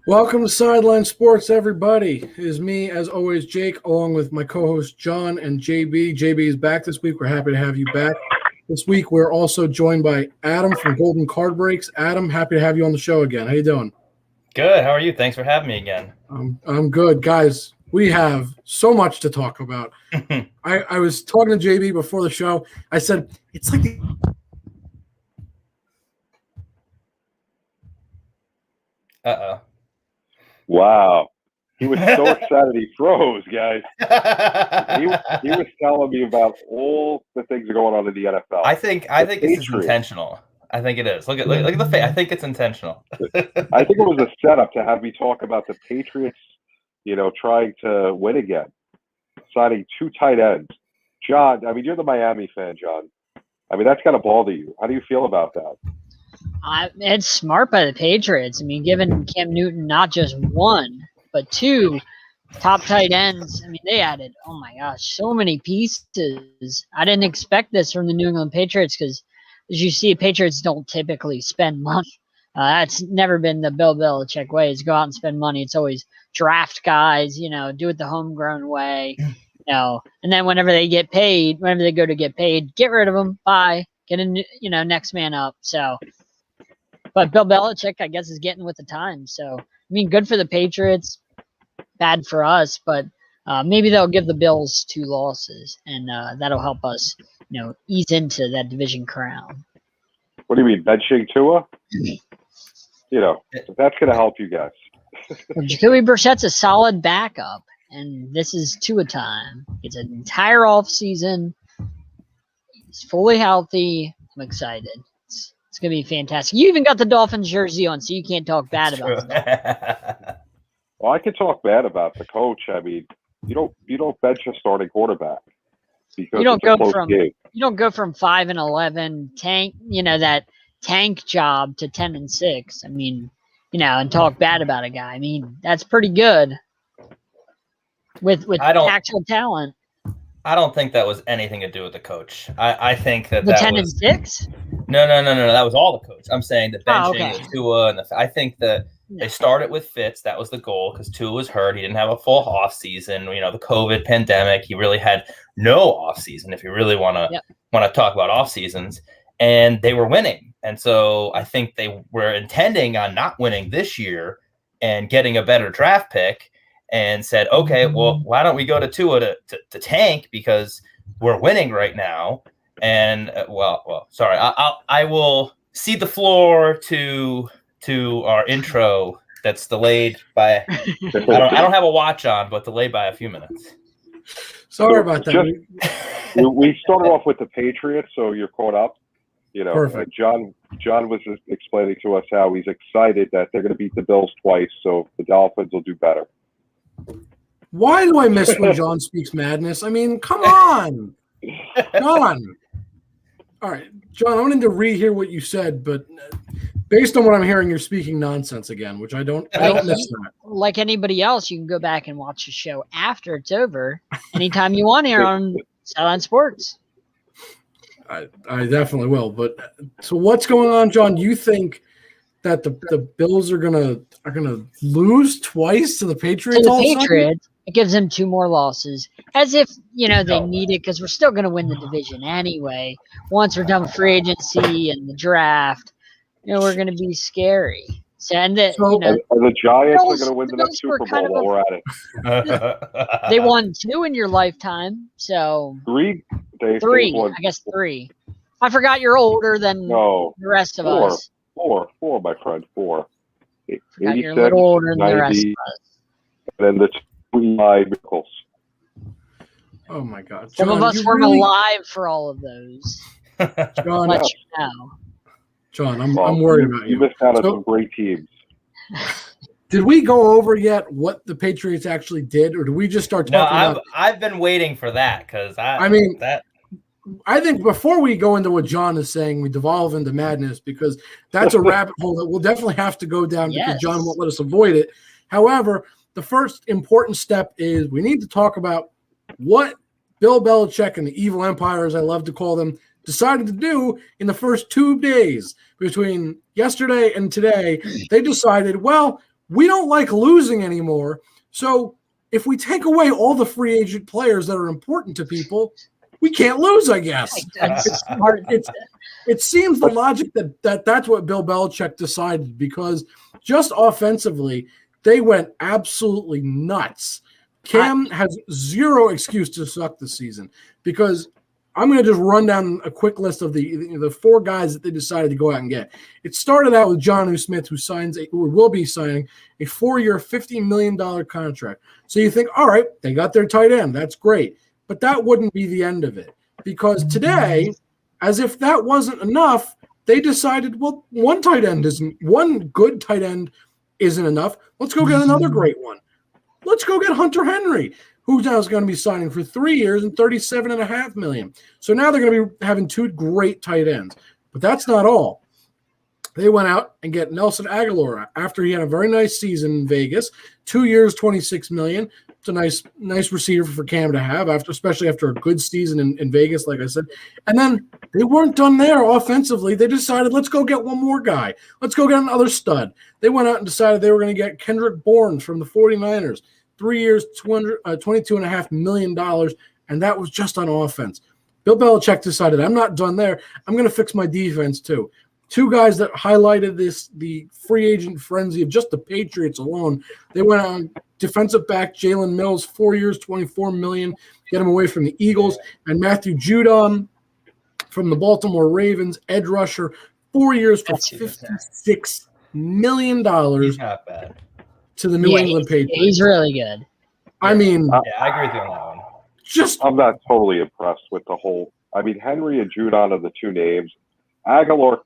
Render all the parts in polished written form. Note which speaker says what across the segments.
Speaker 1: Welcome to Sideline Sports, everybody. It is me, as always, Jake, along with my co-hosts John and JB. JB is back this week. We're happy to have you back. This week, we're also joined by Adam from Golden Card Breaks. Adam, happy to have you on the show again. How you doing?
Speaker 2: Good. How are you? Thanks for having me again.
Speaker 1: I'm good. Guys, we have so much to talk about. I was talking to JB before the show. I said, it's like the
Speaker 2: Uh-oh.
Speaker 3: Wow. He was so excited he froze, guys. He was telling me about all the things that are going on in the NFL.
Speaker 2: I think this is intentional. I think it is. Look at the face. I think it's intentional.
Speaker 3: I think it was a setup to have me talk about the Patriots, trying to win again, signing 2 tight ends. John, I mean, you're the Miami fan, John. I mean, that's got to bother you. How do you feel about that?
Speaker 4: It's smart by the Patriots. I mean, giving Cam Newton not just 1, but 2 top tight ends. I mean, they added, oh my gosh, so many pieces. I didn't expect this from the New England Patriots because, as you see, Patriots don't typically spend money. That's never been the Bill Belichick way, is go out and spend money. It's always draft guys, do it the homegrown way, and then whenever they get paid, whenever they go to get paid, get rid of them, bye, get a, next man up. So, but Bill Belichick, I guess, is getting with the times. So, I mean, good for the Patriots, bad for us, but maybe they'll give the Bills 2 losses, and that'll help us, ease into that division crown.
Speaker 3: What do you mean, benching Tua? That's going to help you guys.
Speaker 4: Well, Jacoby Brissett's a solid backup, and this is Tua time. It's an entire offseason. He's fully healthy. I'm excited. It's going to be fantastic. You even got the Dolphins jersey on, so you can't talk bad about it.
Speaker 3: Well, I can talk bad about the coach. I mean, you don't bench a starting quarterback because
Speaker 4: you don't
Speaker 3: it's a close game.
Speaker 4: You don't go from 5-11 tank, that tank job to 10-6. I mean, and talk bad about a guy. I mean, that's pretty good with actual talent.
Speaker 2: I don't think that was anything to do with the coach. I think that
Speaker 4: the
Speaker 2: that
Speaker 4: 10-6.
Speaker 2: No. That was all the coach. I'm saying the benching,
Speaker 4: okay.
Speaker 2: the Tua, and I think that they started with Fitz. That was the goal because Tua was hurt. He didn't have a full off season. The COVID pandemic. He really had no off season. If you really want to talk about off seasons, and they were winning, and so I think they were intending on not winning this year and getting a better draft pick. And said, okay, well, why don't we go to Tua to tank because we're winning right now? And sorry, I will cede the floor to our intro that's delayed by I don't have a watch on, but delayed by a few minutes.
Speaker 1: Sorry about that.
Speaker 3: We started off with the Patriots, so you're caught up.
Speaker 1: Perfect.
Speaker 3: John was just explaining to us how he's excited that they're going to beat the Bills twice, so the Dolphins will do better.
Speaker 1: Why do I miss when John speaks madness? I mean, come on. John. All right, John, I wanted to rehear what you said, but based on what I'm hearing, you're speaking nonsense again, which I don't miss that.
Speaker 4: Like anybody else, you can go back and watch the show after it's over anytime you want here on Sideline Sports.
Speaker 1: I definitely will. But so what's going on, John? Do you think that the Bills are gonna lose twice to the Patriots?
Speaker 4: It gives them 2 more losses, as if they need it because we're still gonna win the division anyway. Once we're done with free agency and the draft, we're gonna be scary. So, and the
Speaker 3: Giants are gonna win the next Super Bowl while we're at it.
Speaker 4: They won 2 in your lifetime, so
Speaker 3: 3.
Speaker 4: 3, I guess 3. I forgot you're older than the rest of us.
Speaker 3: 4, my friend, 4.
Speaker 4: You're a little older than the rest of us.
Speaker 3: And then the 2 miracles.
Speaker 1: Oh my God!
Speaker 4: Some of us weren't alive for all of those.
Speaker 1: John,
Speaker 4: let you know.
Speaker 1: John, I'm worried about you.
Speaker 3: You missed out on some great teams.
Speaker 1: Did we go over yet what the Patriots actually did, or did we just start talking about?
Speaker 2: I've been waiting for that because
Speaker 1: I think before we go into what John is saying, we devolve into madness because that's a rabbit hole that we'll definitely have to go down because John won't let us avoid it. However, the first important step is we need to talk about what Bill Belichick and the evil empire, as I love to call them, decided to do in the first 2 days between yesterday and today. They decided, well, we don't like losing anymore. So if we take away all the free agent players that are important to people, we can't lose, I guess. It seems the logic that's what Bill Belichick decided, because just offensively, they went absolutely nuts. Cam has zero excuse to suck this season, because I'm going to just run down a quick list of the 4 guys that they decided to go out and get. It started out with Jonnu Smith, who will be signing a 4-year, $50 million contract. So you think, all right, they got their tight end. That's great. But that wouldn't be the end of it, because today, as if that wasn't enough, they decided, well, one good tight end isn't enough. Let's go get another great one. Let's go get Hunter Henry, who now is going to be signing for 3 years and $37.5 million. So now they're going to be having 2 great tight ends. But that's not all. They went out and get Nelson Aguilar after he had a very nice season in Vegas. 2 years, $26 million. It's a nice receiver for Cam to have, especially after a good season in Vegas, like I said. And then they weren't done there offensively. They decided, let's go get one more guy. Let's go get another stud. They went out and decided they were going to get Kendrick Bourne from the 49ers. 3 years, $22.5 million, and that was just on offense. Bill Belichick decided, I'm not done there. I'm going to fix my defense too. 2 guys that highlighted the free agent frenzy of just the Patriots alone. They went on defensive back Jalen Mills, 4 years, $24 million, get him away from the Eagles, and Matthew Judon from the Baltimore Ravens, edge rusher, 4 years for $56 million.
Speaker 2: He's not bad.
Speaker 1: To the New England Patriots.
Speaker 4: He's really good.
Speaker 1: I mean,
Speaker 2: I agree with you on that one.
Speaker 3: I'm not totally impressed with the whole. I mean, Henry and Judon are the 2 names. Aguilar,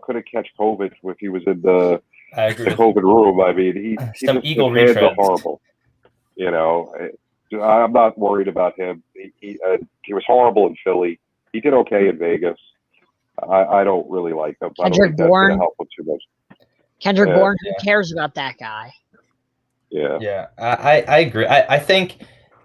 Speaker 3: couldn't catch COVID if he was in the COVID room. I mean,
Speaker 2: some Eagle
Speaker 3: hands are
Speaker 2: retreads.
Speaker 3: horrible. I'm not worried about him. He was horrible in Philly. He did okay in Vegas. I don't really like him.
Speaker 4: Kendrick Bourne.
Speaker 3: Help him too much.
Speaker 4: Kendrick Bourne. Who cares about that guy?
Speaker 3: Yeah.
Speaker 2: I agree. I think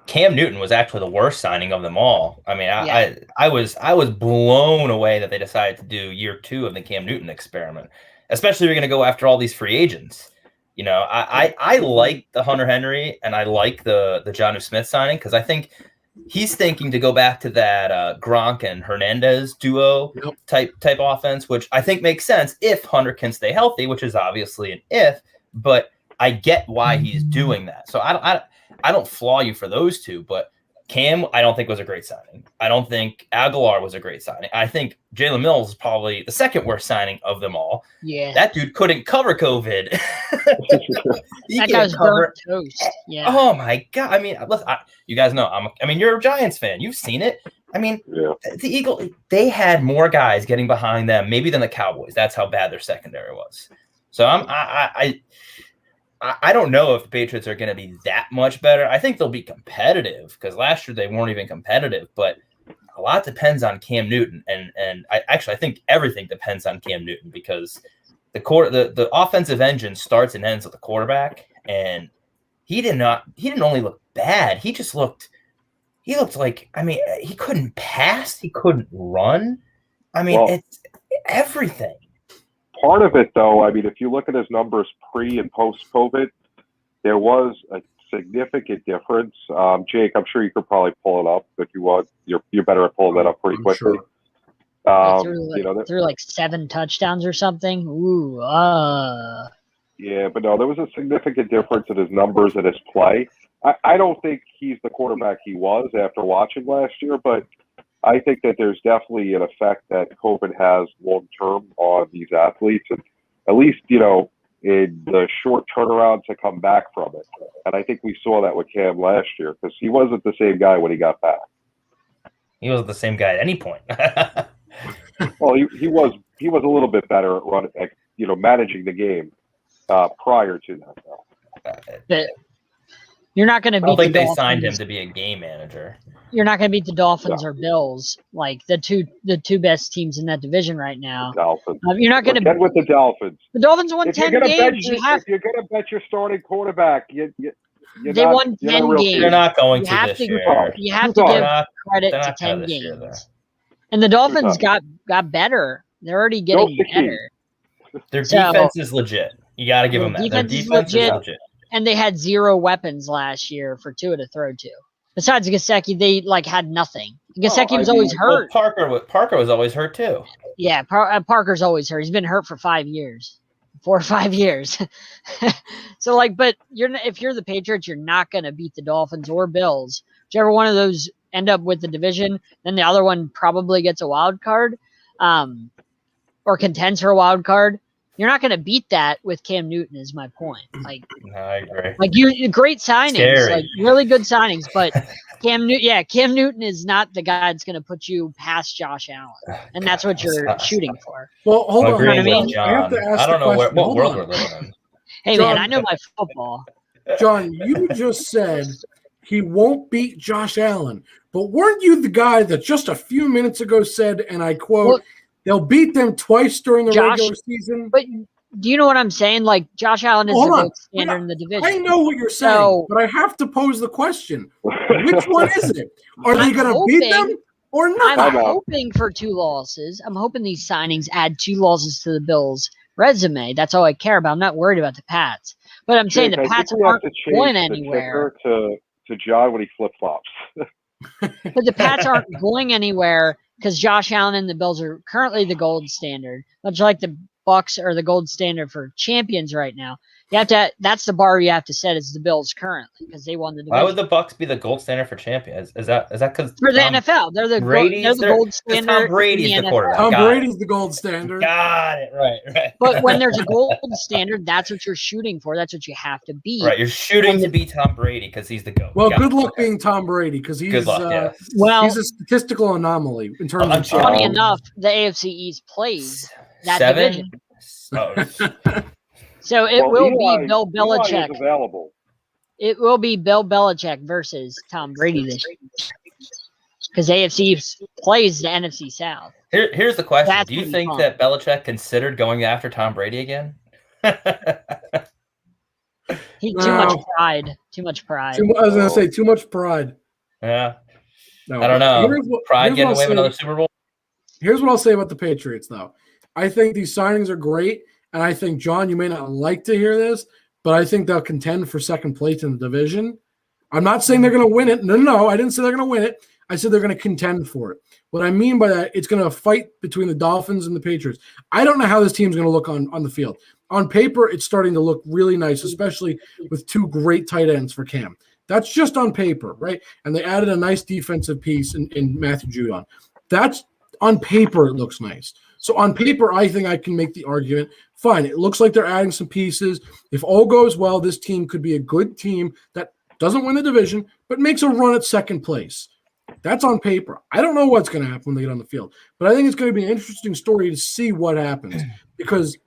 Speaker 2: Cam Newton was actually the worst signing of them all. I mean, I was blown away that they decided to do year 2 of the Cam Newton experiment, especially if you're going to go after all these free agents. I like the Hunter Henry and I like the Jonnu Smith signing, because I think he's thinking to go back to that Gronk and Hernandez duo type offense, which I think makes sense if Hunter can stay healthy, which is obviously an if, but I get why he's doing that. So I don't flaw you for those 2, but Cam, I don't think was a great signing. I don't think Aguilar was a great signing. I think Jalen Mills is probably the second worst signing of them all.
Speaker 4: Yeah.
Speaker 2: That dude couldn't cover COVID.
Speaker 4: That guy's burnt toast. Yeah.
Speaker 2: Oh my God. I mean, listen, you guys know, you're a Giants fan. You've seen it. I mean, the Eagles, they had more guys getting behind them maybe than the Cowboys. That's how bad their secondary was. So I don't know if the Patriots are going to be that much better. I think they'll be competitive, because last year they weren't even competitive, but a lot depends on Cam Newton. And I think everything depends on Cam Newton, because the offensive engine starts and ends with the quarterback, and he didn't only look bad. He looked like, he couldn't pass. He couldn't run. It's everything.
Speaker 3: Part of it, though, if you look at his numbers pre and post-COVID, there was a significant difference. Jake, I'm sure you could probably pull it up if you want. You're better at pulling that up pretty quickly.
Speaker 4: Sure. Threw like 7 touchdowns or something. Ooh.
Speaker 3: Yeah, but no, there was a significant difference in his numbers and his play. I don't think he's the quarterback he was after watching last year, but I think that there's definitely an effect that COVID has long-term on these athletes, and at least, in the short turnaround to come back from it. And I think we saw that with Cam last year, because he wasn't the same guy when he got back.
Speaker 2: He wasn't the same guy at any point.
Speaker 3: Well, he was a little bit better at running, managing the game prior to that, though.
Speaker 4: You're not going to beat.
Speaker 2: I don't think they signed him to be a game manager.
Speaker 4: You're not going to beat the Dolphins or Bills, like the two best teams in that division right now.
Speaker 3: Dolphins.
Speaker 4: You're not going to
Speaker 3: get with the Dolphins.
Speaker 4: The Dolphins won 10 games.
Speaker 3: If you're going to bet your starting quarterback,
Speaker 4: they won 10 games.
Speaker 2: You're not going to this year.
Speaker 4: You have to give credit to 10 games. And the Dolphins got better. They're already getting better.
Speaker 2: Their defense is legit. You got to give them that. Their defense is legit.
Speaker 4: And they had 0 weapons last year for Tua to throw to. Besides Gesicki, they had nothing. Gesicki was always hurt.
Speaker 2: Well, Parker was always hurt too.
Speaker 4: Yeah, Parker's always hurt. He's been hurt for 5 years, 4 or 5 years. So but if you're the Patriots, you're not going to beat the Dolphins or Bills. Whichever one of those end up with the division, then the other one probably gets a wild card, or contends for a wild card. You're not going to beat that with Cam Newton, is my point. I agree. Great signings, really good signings, but Cam Newton is not the guy that's going to put you past Josh Allen, and that's what you're shooting for.
Speaker 1: Well, hold on.
Speaker 2: I have to ask I don't know what world we're living in.
Speaker 4: Hey, John, man, I know my football.
Speaker 1: John, you just said he won't beat Josh Allen, but weren't you the guy that just a few minutes ago said, and I quote, they'll beat them twice during the regular season?
Speaker 4: But do you know what I'm saying? Josh Allen is the gold standard in the division.
Speaker 1: I know what you're saying, but I have to pose the question. Which one is it? Are they going to beat them or not?
Speaker 4: I'm hoping for 2 losses. I'm hoping these signings add 2 losses to the Bills' resume. That's all I care about. I'm not worried about the Pats. But I'm saying the Pats aren't going anywhere.
Speaker 3: To John when he flip-flops.
Speaker 4: But the Pats aren't going anywhere because Josh Allen and the Bills are currently the gold standard, much like the Bucks are the gold standard for champions right now. You have to. That's the bar you have to set. Is the Bills currently because they won the division.
Speaker 2: Why would the Bucks be the gold standard for champions? Is that because
Speaker 4: for the NFL? They're the gold standard.
Speaker 2: Tom Brady's the quarterback.
Speaker 1: Tom Brady's the gold standard.
Speaker 2: Got it. Right.
Speaker 4: But when there's a gold standard, that's what you're shooting for. That's what you have to be.
Speaker 2: Right. You're shooting to beat Tom Brady because he's the GOAT.
Speaker 1: Well, good luck being Tom Brady because he's he's a statistical anomaly in terms of.
Speaker 4: Funny enough, the AFC East plays that division. So it will be Bill Belichick. It will be Bill Belichick versus Tom Brady this year because AFC plays the NFC South.
Speaker 2: Here's the question: do you think that Belichick considered going after Tom Brady again?
Speaker 4: Too much pride. Too much pride.
Speaker 1: I was going to say too much pride.
Speaker 2: Yeah. No, I don't know. Pride getting away with another Super Bowl.
Speaker 1: Here's what I'll say about the Patriots, though. I think these signings are great. And I think, John, you may not like to hear this, but I think they'll contend for second place in the division. I'm not saying they're going to win it. No. I didn't say they're going to win it. I said they're going to contend for it. What I mean by that, it's going to fight between the Dolphins and the Patriots. I don't know how this team's going to look on the field. On paper, it's starting to look really nice, especially with 2 great tight ends for Cam. That's just on paper, right? And they added a nice defensive piece in Matthew Judon. That's on paper, it looks nice. So on paper, I think I can make the argument, fine, it looks like they're adding some pieces. If all goes well, this team could be a good team that doesn't win the division, but makes a run at second place. That's on paper. I don't know what's going to happen when they get on the field, but I think it's going to be an interesting story to see what happens because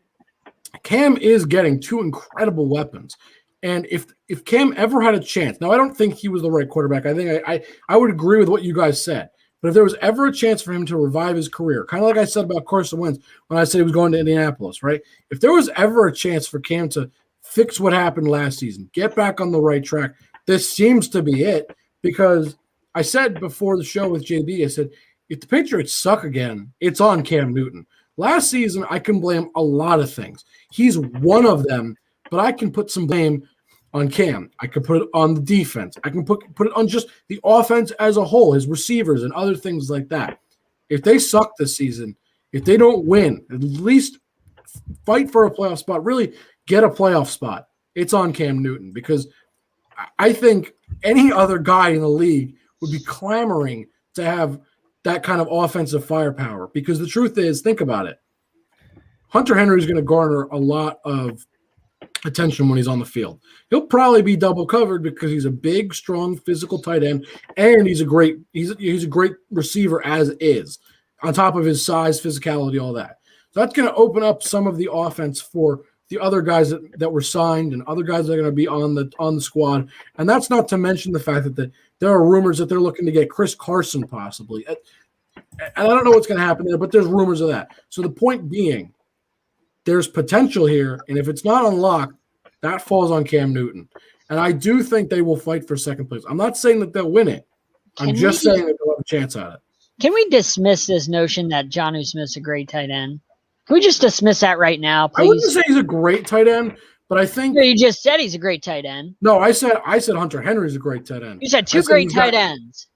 Speaker 1: Cam is getting 2 incredible weapons. And if Cam ever had a chance, now I don't think he was the right quarterback. I think I would agree with what you guys said. But if there was ever a chance for him to revive his career, kind of like I said about Carson Wentz when I said he was going to Indianapolis, right? If there was ever a chance for Cam to fix what happened last season, get back on the right track, this seems to be it because I said before the show with JB, I said, if the Patriots suck again, it's on Cam Newton. Last season, I can blame a lot of things. He's one of them, but I can put some blame on Cam. I could put it on the defense. I can put it on just the offense as a whole, his receivers and other things like that. If they suck this season, if they don't win, at least fight for a playoff spot, really get a playoff spot. It's on Cam Newton because I think any other guy in the league would be clamoring to have that kind of offensive firepower because the truth is, think about it. Hunter Henry is going to garner a lot of attention when he's on the field. He'll probably be double covered because he's a big, strong, physical tight end, and he's a great receiver as is, on top of his size, physicality, all that. So that's going to open up some of the offense for the other guys that were signed and other guys that are going to be on the squad. And that's not to mention the fact that there are rumors that they're looking to get Chris Carson possibly. And I don't know what's going to happen there, but there's rumors of that. So the point being, there's potential here, and if it's not unlocked, that falls on Cam Newton. And I do think they will fight for second place. I'm not saying that they'll win it. I'm just saying that they'll have a chance at it.
Speaker 4: Can we dismiss this notion that Jonnu Smith's a great tight end? Can we just dismiss that right now, please?
Speaker 1: I wouldn't say he's a great tight end, but I think
Speaker 4: you just said he's a great tight end.
Speaker 1: No, I said Hunter Henry's a great tight end.
Speaker 4: You said two great tight ends.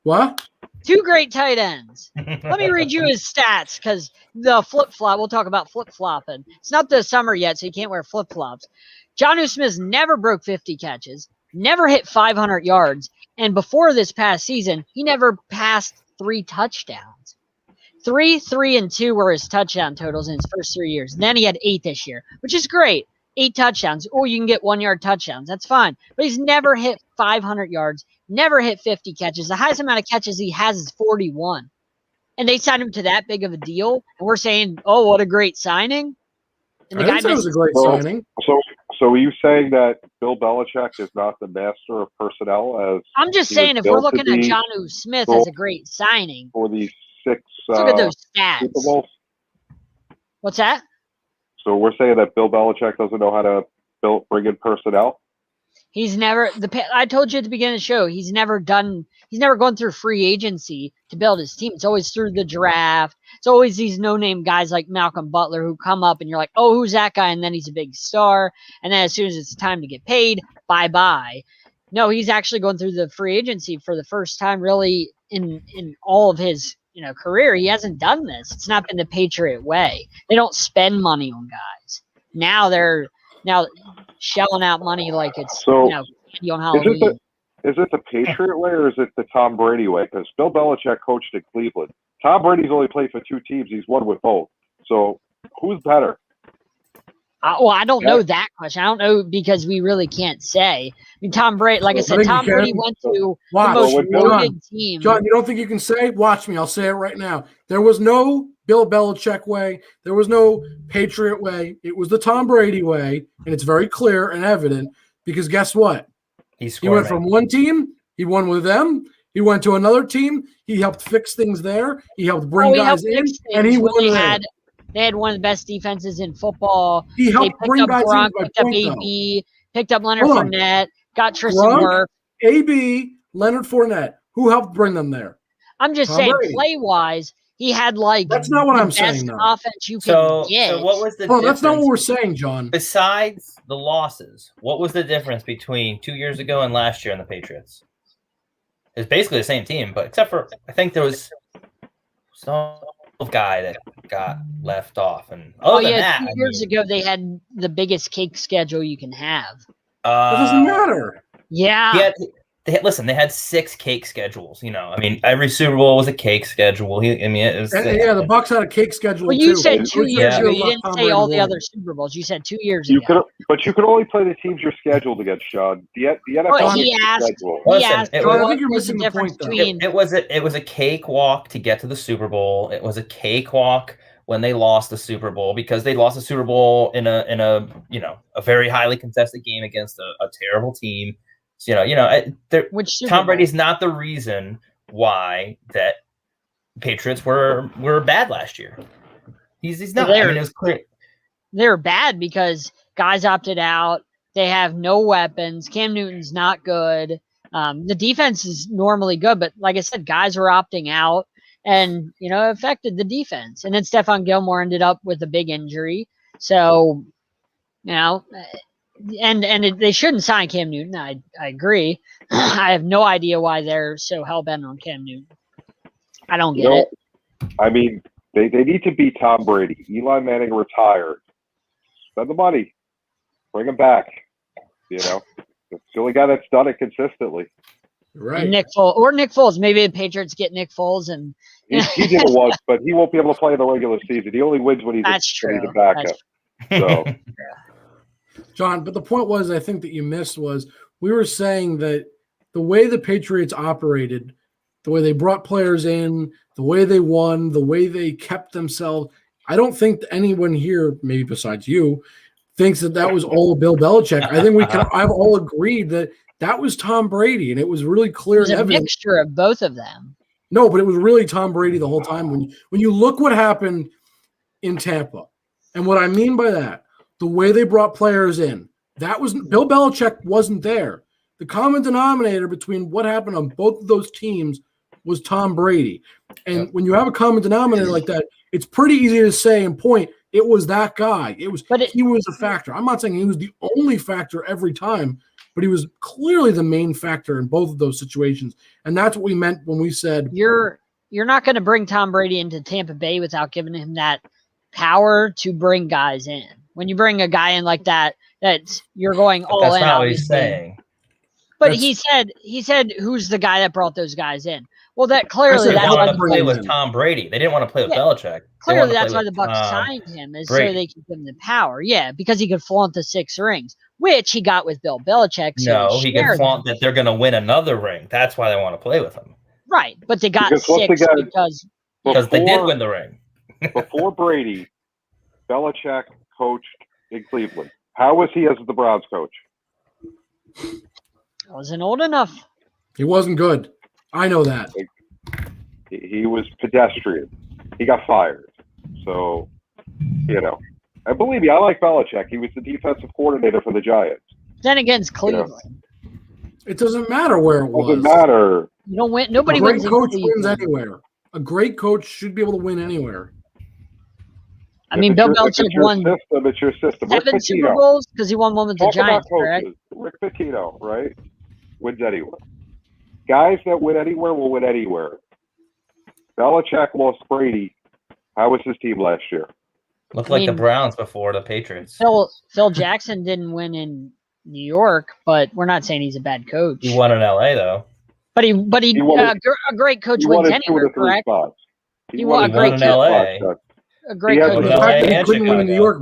Speaker 1: What?
Speaker 4: 2 great tight ends. Let me read you his stats because the flip-flop, we'll talk about flip-flopping. It's not the summer yet, so you can't wear flip-flops. Jonnu Smith never broke 50 catches, never hit 500 yards, and before this past season, he never passed 3 touchdowns. 3, 3, and 2 were his touchdown totals in his first 3 years. And then he had 8 this year, which is great. 8 touchdowns. Oh, you can get 1-yard touchdowns. That's fine. But he's never hit 500 yards, never hit 50 catches. The highest amount of catches he has is 41. And they signed him to that big of a deal. And we're saying, oh, what a great signing. And the guy
Speaker 1: was a great signing.
Speaker 3: So are you saying that Bill Belichick is not the master of personnel? As
Speaker 4: I'm just saying, if we're looking at Jonnu Smith as a great signing.
Speaker 3: For these 6
Speaker 4: look at those stats.
Speaker 3: Super Bowls?
Speaker 4: What's that?
Speaker 3: So we're saying that Bill Belichick doesn't know how to bring in personnel?
Speaker 4: He's never I told you at the beginning of the show, he's never gone through free agency to build his team. It's always through the draft. It's always these no-name guys like Malcolm Butler who come up and you're like, oh, who's that guy? And then he's a big star. And then as soon as it's time to get paid, bye-bye. No, he's actually going through the free agency for the first time really in all of his career. He hasn't done this. It's not been the Patriot way. They don't spend money on guys. Now they're shelling out money like it's on Halloween.
Speaker 3: Is it the Patriot way or is it the Tom Brady way? Because Bill Belichick coached in Cleveland. Tom Brady's only played for 2 teams. He's won with both. So who's better?
Speaker 4: I don't know that question. I don't know because we really can't say. I mean, Tom Brady, like I said, Tom Brady went to the most loaded team.
Speaker 1: John, you don't think you can say? Watch me. I'll say it right now. There was no Bill Belichick way. There was no Patriot way. It was the Tom Brady way, and it's very clear and evident because guess what? He went from one team. He won with them. He went to another team. He helped fix things there. He helped bring guys in, and he won there.
Speaker 4: They had one of the best defenses in football.
Speaker 1: He helped bring guys in.
Speaker 4: Picked up AB, picked up Leonard Fournette, got Tristan Wirfs.
Speaker 1: AB, Leonard Fournette. Who helped bring them there?
Speaker 4: I'm just saying, play-wise, he had
Speaker 1: that's not what I'm saying.
Speaker 4: Best offense you can get.
Speaker 2: So what was the difference?
Speaker 1: That's not what we're saying, John.
Speaker 2: Besides the losses, what was the difference between 2 years ago and last year in the Patriots? It's basically the same team, but except for I think there was some guy that got left off. And other than that,
Speaker 4: 2 years ago they had the biggest cake schedule you can have.
Speaker 1: It doesn't matter.
Speaker 4: Yeah.
Speaker 2: They had 6 cake schedules. Every Super Bowl was a cake schedule.
Speaker 1: The Bucs had a cake schedule.
Speaker 4: Well, you said 2 years ago. You didn't say all the other Super Bowls. You said 2 years ago.
Speaker 3: But you could only play the teams you're scheduled against, Sean. The NFL
Speaker 4: he asked.
Speaker 1: I think you're missing the point.
Speaker 2: It was a cakewalk to get to the Super Bowl. It was a cakewalk when they lost the Super Bowl because they lost the Super Bowl in a very highly contested game against a terrible team. Tom Brady's not the reason why that Patriots were bad last year. He's not. It was clear.
Speaker 4: They're bad because guys opted out. They have no weapons. Cam Newton's not good. The defense is normally good, but like I said, guys were opting out, and it affected the defense. And then Stephon Gilmore ended up with a big injury. So, And they shouldn't sign Cam Newton. I agree. I have no idea why they're so hell-bent on Cam Newton. I don't get it.
Speaker 3: I mean, they need to beat Tom Brady. Eli Manning retired. Spend the money. Bring him back. It's the only guy that's done it consistently.
Speaker 1: Right.
Speaker 4: Nick Foles. Maybe the Patriots get Nick Foles. And
Speaker 3: he did it once, but he won't be able to play in the regular season. He only wins when he's a backup. So.
Speaker 1: John, but the point was, I think that you missed was we were saying that the way the Patriots operated, the way they brought players in, the way they won, the way they kept themselves, I don't think anyone here, maybe besides you, thinks that was all Bill Belichick. I think I've all agreed that was Tom Brady, and it was really clear.
Speaker 4: It was a mixture of both of them.
Speaker 1: No, but it was really Tom Brady the whole time. When you look what happened in Tampa, and what I mean by that, the way they brought players in, that was Bill Belichick wasn't there. The common denominator between what happened on both of those teams was Tom Brady. And when you have a common denominator like that, it's pretty easy to say and point, it was that guy. He was a factor. I'm not saying he was the only factor every time, but he was clearly the main factor in both of those situations. And that's what we meant when we said
Speaker 4: you're not going to bring Tom Brady into Tampa Bay without giving him that power to bring guys in. When you bring a guy in like that, you're going all in.
Speaker 2: That's not what
Speaker 4: obviously.
Speaker 2: he's saying.
Speaker 4: But he said, who's the guy that brought those guys in? Well, that clearly
Speaker 2: they
Speaker 4: that's
Speaker 2: wanted to play with Tom Brady. They didn't want to play with Belichick.
Speaker 4: Clearly, that's why the Bucs signed him, is
Speaker 2: Brady.
Speaker 4: so they could give him the power. Yeah, because he could flaunt the 6 rings, which he got with Bill Belichick. So
Speaker 2: no, he could flaunt that they're going to win another ring. That's why they want to play with him.
Speaker 4: Right, but they got 6
Speaker 2: because they did win the ring.
Speaker 3: Before Brady, Belichick coached in Cleveland. How was he as the Browns coach?
Speaker 4: I wasn't old enough.
Speaker 1: He wasn't good. I know that.
Speaker 3: He was pedestrian. He got fired. So, and believe me, I like Belichick. He was the defensive coordinator for the Giants.
Speaker 4: Then against Cleveland.
Speaker 1: It doesn't matter where it was.
Speaker 3: Doesn't matter.
Speaker 4: You don't win. Nobody
Speaker 1: wins.
Speaker 4: A
Speaker 1: great coach wins anywhere. A great coach should be able to win anywhere.
Speaker 4: I mean, Bill Belichick won
Speaker 3: it's your system.
Speaker 4: 7 Super Bowls because he won one with the Giants, correct?
Speaker 3: Rick Pitino, right? Wins anywhere. Guys that win anywhere will win anywhere. Belichick lost Brady. How was his team last year?
Speaker 2: Looked like the Browns before the Patriots.
Speaker 4: Phil Jackson didn't win in New York, but we're not saying he's a bad coach.
Speaker 2: He won in LA though.
Speaker 4: But he a great coach wins anywhere, correct?
Speaker 3: He won
Speaker 4: a great
Speaker 2: in LA.
Speaker 4: A great coach.
Speaker 1: The fact that he couldn't win in New York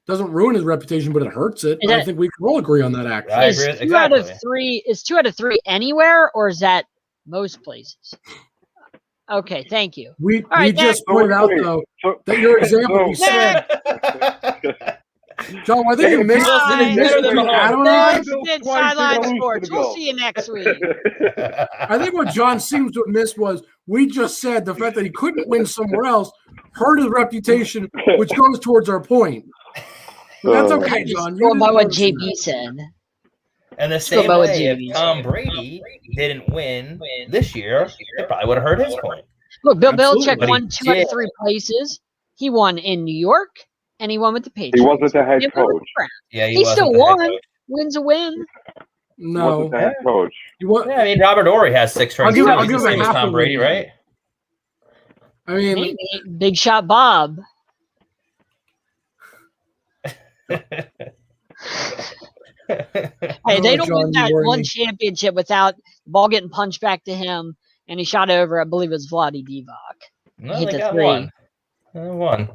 Speaker 1: doesn't ruin his reputation, but it hurts it. I think we can all agree on that. Actually,
Speaker 2: I agree. Exactly.
Speaker 4: Is 2 out of 3 anywhere, or is that most places? Okay, thank you.
Speaker 1: We just pointed out though that your example you said. John, I think you missed
Speaker 4: Sideline Sports. We'll see you next week.
Speaker 1: I think what John seems to have missed was we just said the fact that he couldn't win somewhere else hurt his reputation, which goes towards our point. That's okay, John.
Speaker 4: Go by what JB said.
Speaker 2: And the same way, if Tom Brady didn't win this year, it probably would have hurt his point.
Speaker 4: Look, Bill Belichick won 2 out of 3 places. He won in New York, and he won with the Patriots.
Speaker 3: He wasn't the head coach.
Speaker 2: Yeah,
Speaker 4: he still won. Win's a win.
Speaker 1: No,
Speaker 3: he wasn't the head coach.
Speaker 2: I mean, Robert Ory has 6 rings.
Speaker 1: I'll give
Speaker 2: him Tom Brady, right?
Speaker 1: I mean,
Speaker 4: maybe. Big Shot Bob. Hey, they don't win that one championship without the ball getting punched back to him, and he shot over, I believe it was Vlade Divac.
Speaker 2: No,
Speaker 4: hit
Speaker 2: they
Speaker 4: the
Speaker 2: got
Speaker 4: 3.
Speaker 2: One.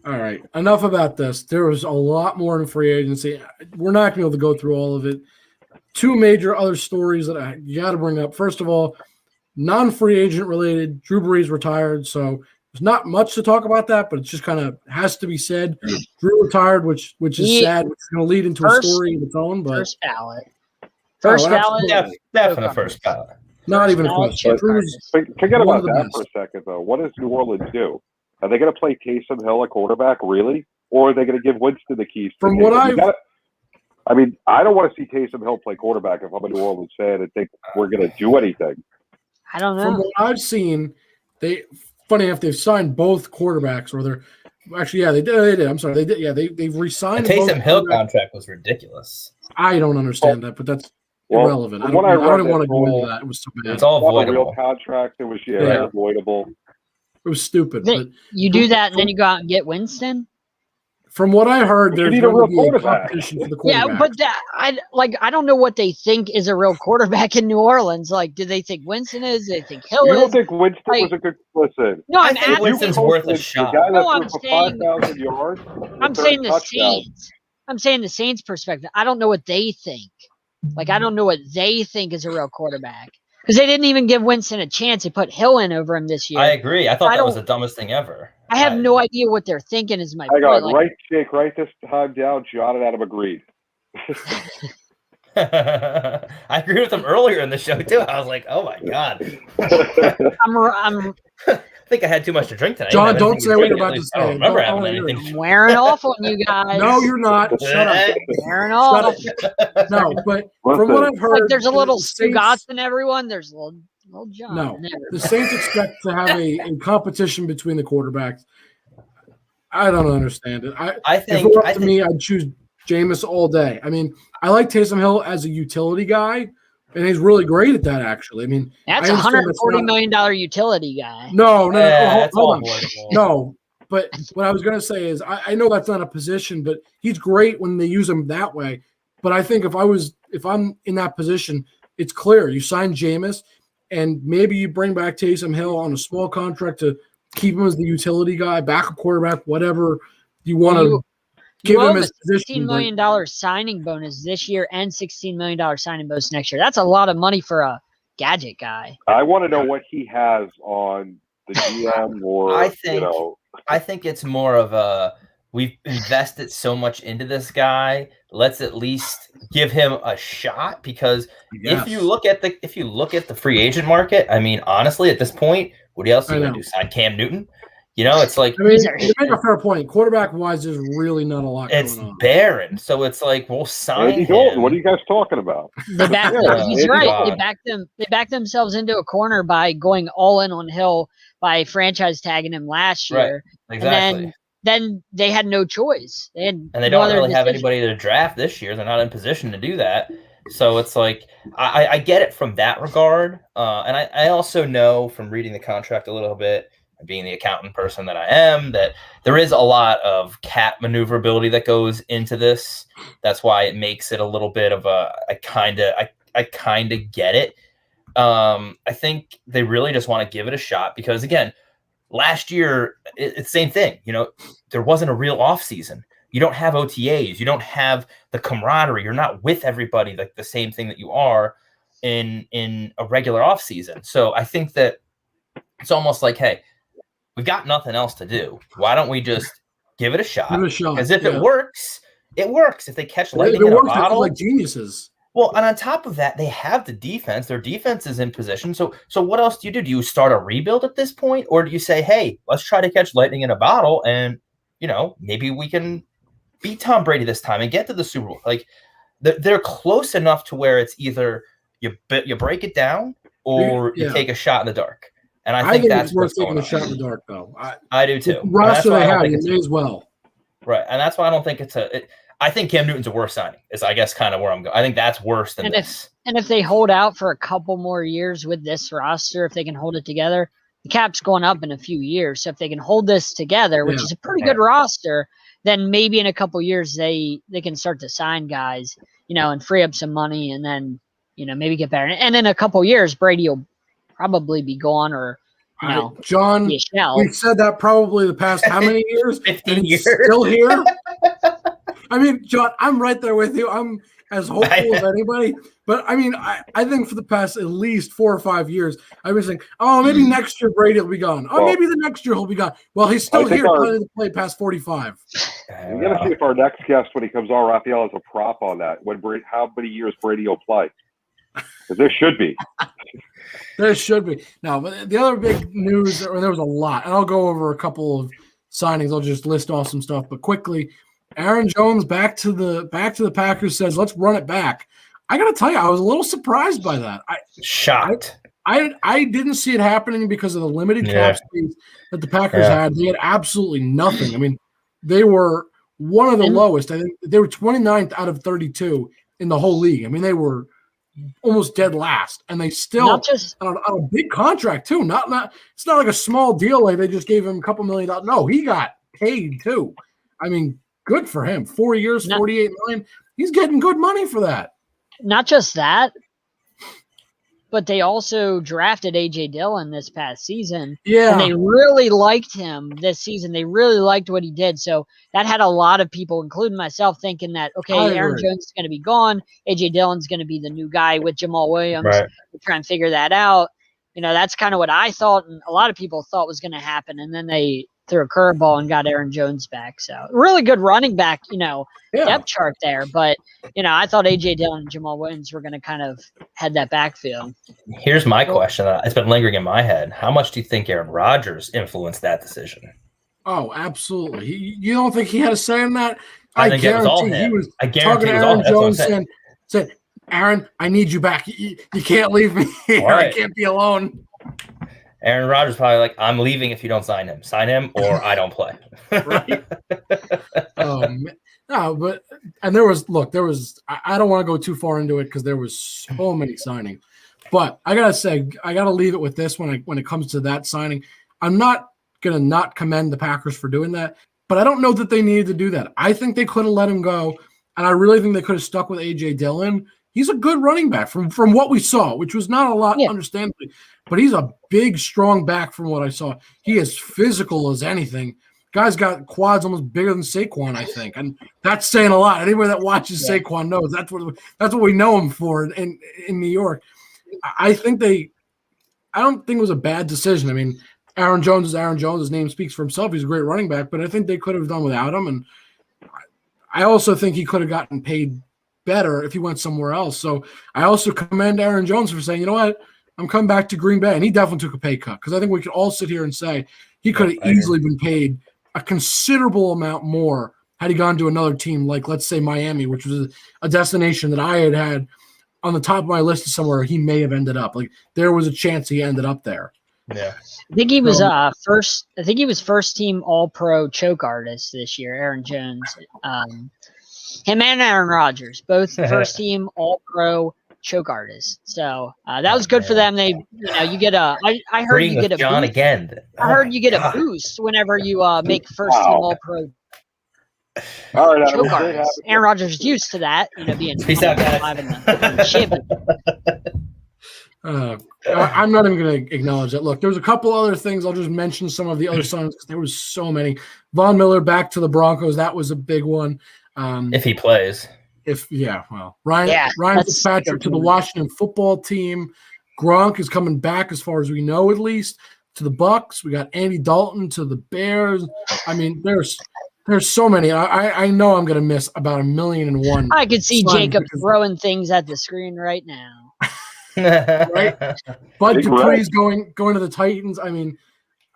Speaker 1: All right, enough about this. There was a lot more in free agency. We're not going to be able to go through all of it. 2 major other stories that you got to bring up. First of all, non-free agent related. Drew Brees retired, so there's not much to talk about that, but it just kind of has to be said. Drew retired, which is sad, which is going to lead into a story of its own. But
Speaker 4: first ballot. First ballot.
Speaker 2: Definitely first ballot.
Speaker 1: Not even a question.
Speaker 3: Forget about that for a second, though. What does New Orleans do? Are they going to play Taysom Hill at quarterback, really? Or are they going to give Winston the keys? I don't want to see Taysom Hill play quarterback if I'm a New Orleans fan and think we're going to do anything.
Speaker 4: I don't know.
Speaker 1: From what I've seen, funny enough, they've signed both quarterbacks, or they're actually, they did. I'm sorry, they did. Yeah, they've re-signed.
Speaker 2: The Taysom Hill contract was ridiculous.
Speaker 1: I don't understand that, but that's irrelevant. I don't want to go into that. It was so bad.
Speaker 2: It's all voidable.
Speaker 3: A real contract. It was avoidable.
Speaker 1: It was stupid. But
Speaker 4: you do that, and then you go out and get Winston.
Speaker 1: From what I heard, there's going to be a competition for the quarterback.
Speaker 4: Yeah, but I don't know what they think is a real quarterback in New Orleans. Like, do they think Winston is? Do they think Hill is?
Speaker 3: You don't think Winston was a good listen?
Speaker 4: No,
Speaker 2: I think Winston's worth a shot.
Speaker 3: The guy that
Speaker 4: I'm
Speaker 3: threw for 5,000 yards.
Speaker 4: I'm saying the Saints. I'm saying the Saints' perspective. I don't know what they think. Like, I don't know what they think is a real quarterback. Because they didn't even give Winston a chance. They put Hill in over him this year.
Speaker 2: I agree. I thought that was the dumbest thing ever.
Speaker 4: I have no idea what they're thinking is my
Speaker 3: point.
Speaker 4: Like,
Speaker 3: write this time down. John and Adam agreed.
Speaker 2: I agreed with them earlier in the show, too. I was like, oh, my God. I think I had too much to drink tonight.
Speaker 1: John, don't say what you're about to say.
Speaker 2: I don't remember having anything.
Speaker 4: I'm wearing off on you guys.
Speaker 1: No, you're not. Shut up.
Speaker 4: Wearing off.
Speaker 1: No, but from what I've heard,
Speaker 4: there's a little Stugatz in everyone. There's a little Well, John,
Speaker 1: no. The Saints expect to have a competition between the quarterbacks. I don't understand it. If it were up to me, I'd choose Jameis all day. I mean, I like Taysom Hill as a utility guy, and he's really great at that, actually. I mean,
Speaker 4: that's $140 million utility guy.
Speaker 1: No. Hold on.
Speaker 2: Avoidable.
Speaker 1: No, but what I was going to say is I know that's not a position, but he's great when they use him that way. But I think if I'm in that position, it's clear. You sign Jameis, and maybe you bring back Taysom Hill on a small contract to keep him as the utility guy, backup quarterback, whatever you want to give him his position.
Speaker 4: $16 million signing bonus this year and $16 million signing bonus next year. That's a lot of money for a gadget guy.
Speaker 3: I want to know what he has on the GM or,
Speaker 2: I think it's more of a we've invested so much into this guy. Let's at least give him a shot, because if you look at the free agent market, I mean, honestly, at this point, what else are you going to do? Sign Cam Newton? It's like,
Speaker 1: I mean, you make a fair point. Quarterback wise, there's really not a lot.
Speaker 2: It's
Speaker 1: going on.
Speaker 2: Barren, so it's like we'll sign
Speaker 3: Andy
Speaker 2: him.
Speaker 3: Dalton, what are you guys talking about?
Speaker 4: He's right. They backed themselves into a corner by going all in on Hill by franchise tagging him last year.
Speaker 2: Right. Exactly.
Speaker 4: And then they had no choice. They
Speaker 2: don't really have anybody to draft this year. They're not in position to do that. So it's like I get it from that regard, and I also know from reading the contract a little bit, being the accountant person that I am, that there is a lot of cap maneuverability that goes into this. That's why it makes it a little bit of I kind of get it. I think they really just want to give it a shot because, again, last year it's the same thing. There wasn't a real off season. You don't have OTAs. You don't have the camaraderie. You're not with everybody like the same thing that you are in a regular off season. So I think that it's almost like, hey, we've got nothing else to do. Why don't we just give it a shot? Because if it works, it works. If they catch lightning in a bottle,
Speaker 1: like geniuses.
Speaker 2: Well, and on top of that, they have the defense. Their defense is in position. So what else do you do? Do you start a rebuild at this point? Or do you say, hey, let's try to catch lightning in a bottle and, maybe we can beat Tom Brady this time and get to the Super Bowl? Like, they're close enough to where it's either you break it down or you take a shot in the dark. And I think that's
Speaker 1: it's worth taking a shot in the dark, though.
Speaker 2: I do too.
Speaker 1: The roster they have, you may as well.
Speaker 2: Right, and that's why I don't think I think Cam Newton's a worse signing. Is I guess kind of where I'm going. I think that's worse than this.
Speaker 4: If they hold out for a couple more years with this roster, if they can hold it together, the cap's going up in a few years. So if they can hold this together, which is a pretty good roster, then maybe in a couple years they can start to sign guys, and free up some money, and then maybe get better. And in a couple years, Brady will probably be gone, or
Speaker 1: John, we've said that probably the past how many years?
Speaker 2: 15 years.
Speaker 1: Still here. I mean, John, I'm right there with you. I'm as hopeful as anybody. But I mean, I think for the past at least 4 or 5 years, I was thinking, maybe next year Brady will be gone. Maybe the next year he'll be gone. Well, he's still here planning to play past 45.
Speaker 3: We're gonna see if our next guest, when he comes on, Rafael, has a prop on that. How many years Brady will play? Because there should be.
Speaker 1: There should be. No, but the other big news, there was a lot, and I'll go over a couple of signings. I'll just list off some stuff, but quickly, Aaron Jones back to the Packers, says, let's run it back. I got to tell you, I was a little surprised by that.
Speaker 2: Shocked.
Speaker 1: I didn't see it happening because of the limited cap space that the Packers had. They had absolutely nothing. I mean, they were one of the lowest. I think they were 29th out of 32 in the whole league. I mean, they were almost dead last, and they still on a big contract too. It's not like a small deal like they just gave him a couple $1 million. No, he got paid too. I mean, good for him. 4 years, $48 million. He's getting good money for that.
Speaker 4: Not just that, but they also drafted AJ Dillon this past season.
Speaker 1: Yeah,
Speaker 4: and they really liked him this season. They really liked what he did. So that had a lot of people, including myself, thinking that, Aaron Jones is going to be gone. AJ Dillon's going to be the new guy with Jamal Williams.
Speaker 2: Right.
Speaker 4: We're trying to figure that out. That's kind of what I thought, and a lot of people thought was going to happen. And then they threw a curveball and got Aaron Jones back. So really good running back, depth chart there. But, I thought AJ Dillon and Jamal Williams were going to kind of head that backfield.
Speaker 2: Here's my question. It's been lingering in my head. How much do you think Aaron Rodgers influenced that decision?
Speaker 1: Oh, absolutely. You don't think he had a say in that?
Speaker 2: I think it was all him.
Speaker 1: He was
Speaker 2: I guarantee
Speaker 1: talking
Speaker 2: it
Speaker 1: to
Speaker 2: was all
Speaker 1: Aaron Jones and said, Aaron, I need you back. You can't leave me here.
Speaker 2: Right.
Speaker 1: I can't be alone.
Speaker 2: Aaron Rodgers probably like, I'm leaving if you don't sign him. Sign him or I don't play.
Speaker 1: Right. No, but and there was I don't want to go too far into it because there was so many signings. But I gotta say, I gotta leave it with this when it comes to that signing. I'm not gonna not commend the Packers for doing that, but I don't know that they needed to do that. I think they could have let him go, and I really think they could have stuck with AJ Dillon. He's a good running back from what we saw, which was not a lot, understandably, but he's a big, strong back from what I saw. He is physical as anything. Guy's got quads almost bigger than Saquon, I think, and that's saying a lot. Anybody that watches Saquon knows that's what we know him for in New York. I don't think it was a bad decision. I mean, Aaron Jones is Aaron Jones. His name speaks for himself. He's a great running back, but I think they could have done without him, and I also think he could have gotten paid better if he went somewhere else. So I also commend Aaron Jones for saying, you know what, I'm coming back to Green Bay, and he definitely took a pay cut because I think we could all sit here and say he could have easily been paid a considerable amount more had he gone to another team like, let's say, Miami, which was a destination that I had on the top of my list of somewhere he may have ended up. Like there was a chance he ended up there.
Speaker 2: Yeah.
Speaker 4: I think he was first. I think he was first team All Pro choke artist this year. Aaron Jones, him and Aaron Rodgers, both first team All Pro choke artists. So that was good for them. They, you get a. I heard you get a
Speaker 2: John
Speaker 4: boost.
Speaker 2: again.
Speaker 4: I heard you get a boost whenever you make first team All Pro.
Speaker 3: All right,
Speaker 4: choke artists. Aaron Rodgers is used to that. Being
Speaker 2: Peace out, guys.
Speaker 4: live in the ship.
Speaker 1: I'm not even going to acknowledge that. Look, there was a couple other things. I'll just mention some of the other signings because there was so many. Von Miller back to the Broncos. That was a big one.
Speaker 2: If he plays.
Speaker 1: Ryan Fitzpatrick to the Washington football team. Gronk is coming back as far as we know, at least, to the Bucks. We got Andy Dalton to the Bears. I mean, there's so many. I know I'm going to miss about 1,000,001.
Speaker 4: I could see Jacob throwing things at the screen right now.
Speaker 1: Right? Bud Dupree's going to the Titans. I mean,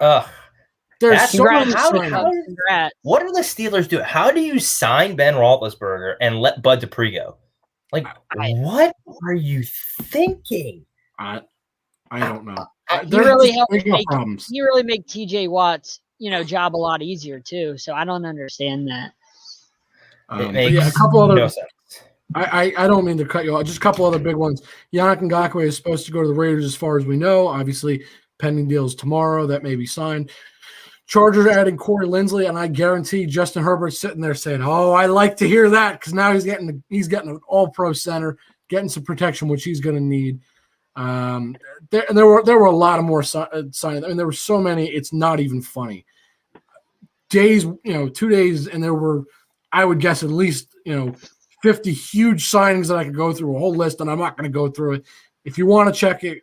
Speaker 1: there's so many
Speaker 4: signings.
Speaker 2: What are the Steelers doing? How do you sign Ben Roethlisberger and let Bud Dupree go? Like, what are you thinking?
Speaker 1: I don't know.
Speaker 4: You really make TJ Watt's job a lot easier too. So I don't understand that.
Speaker 1: A couple other. No sense. I don't mean to cut you off. Just a couple other big ones. Yannick Ngakoue is supposed to go to the Raiders as far as we know. Obviously, pending deals tomorrow. That may be signed. Chargers are adding Corey Linsley, and I guarantee Justin Herbert's sitting there saying, "Oh, I like to hear that," because now he's getting an All-Pro center, getting some protection, which he's going to need. There were a lot of more signings. I mean, there were so many. It's not even funny. 2 days, and there were, I would guess, at least 50 huge signings that I could go through a whole list, and I'm not going to go through it. If you want to check it,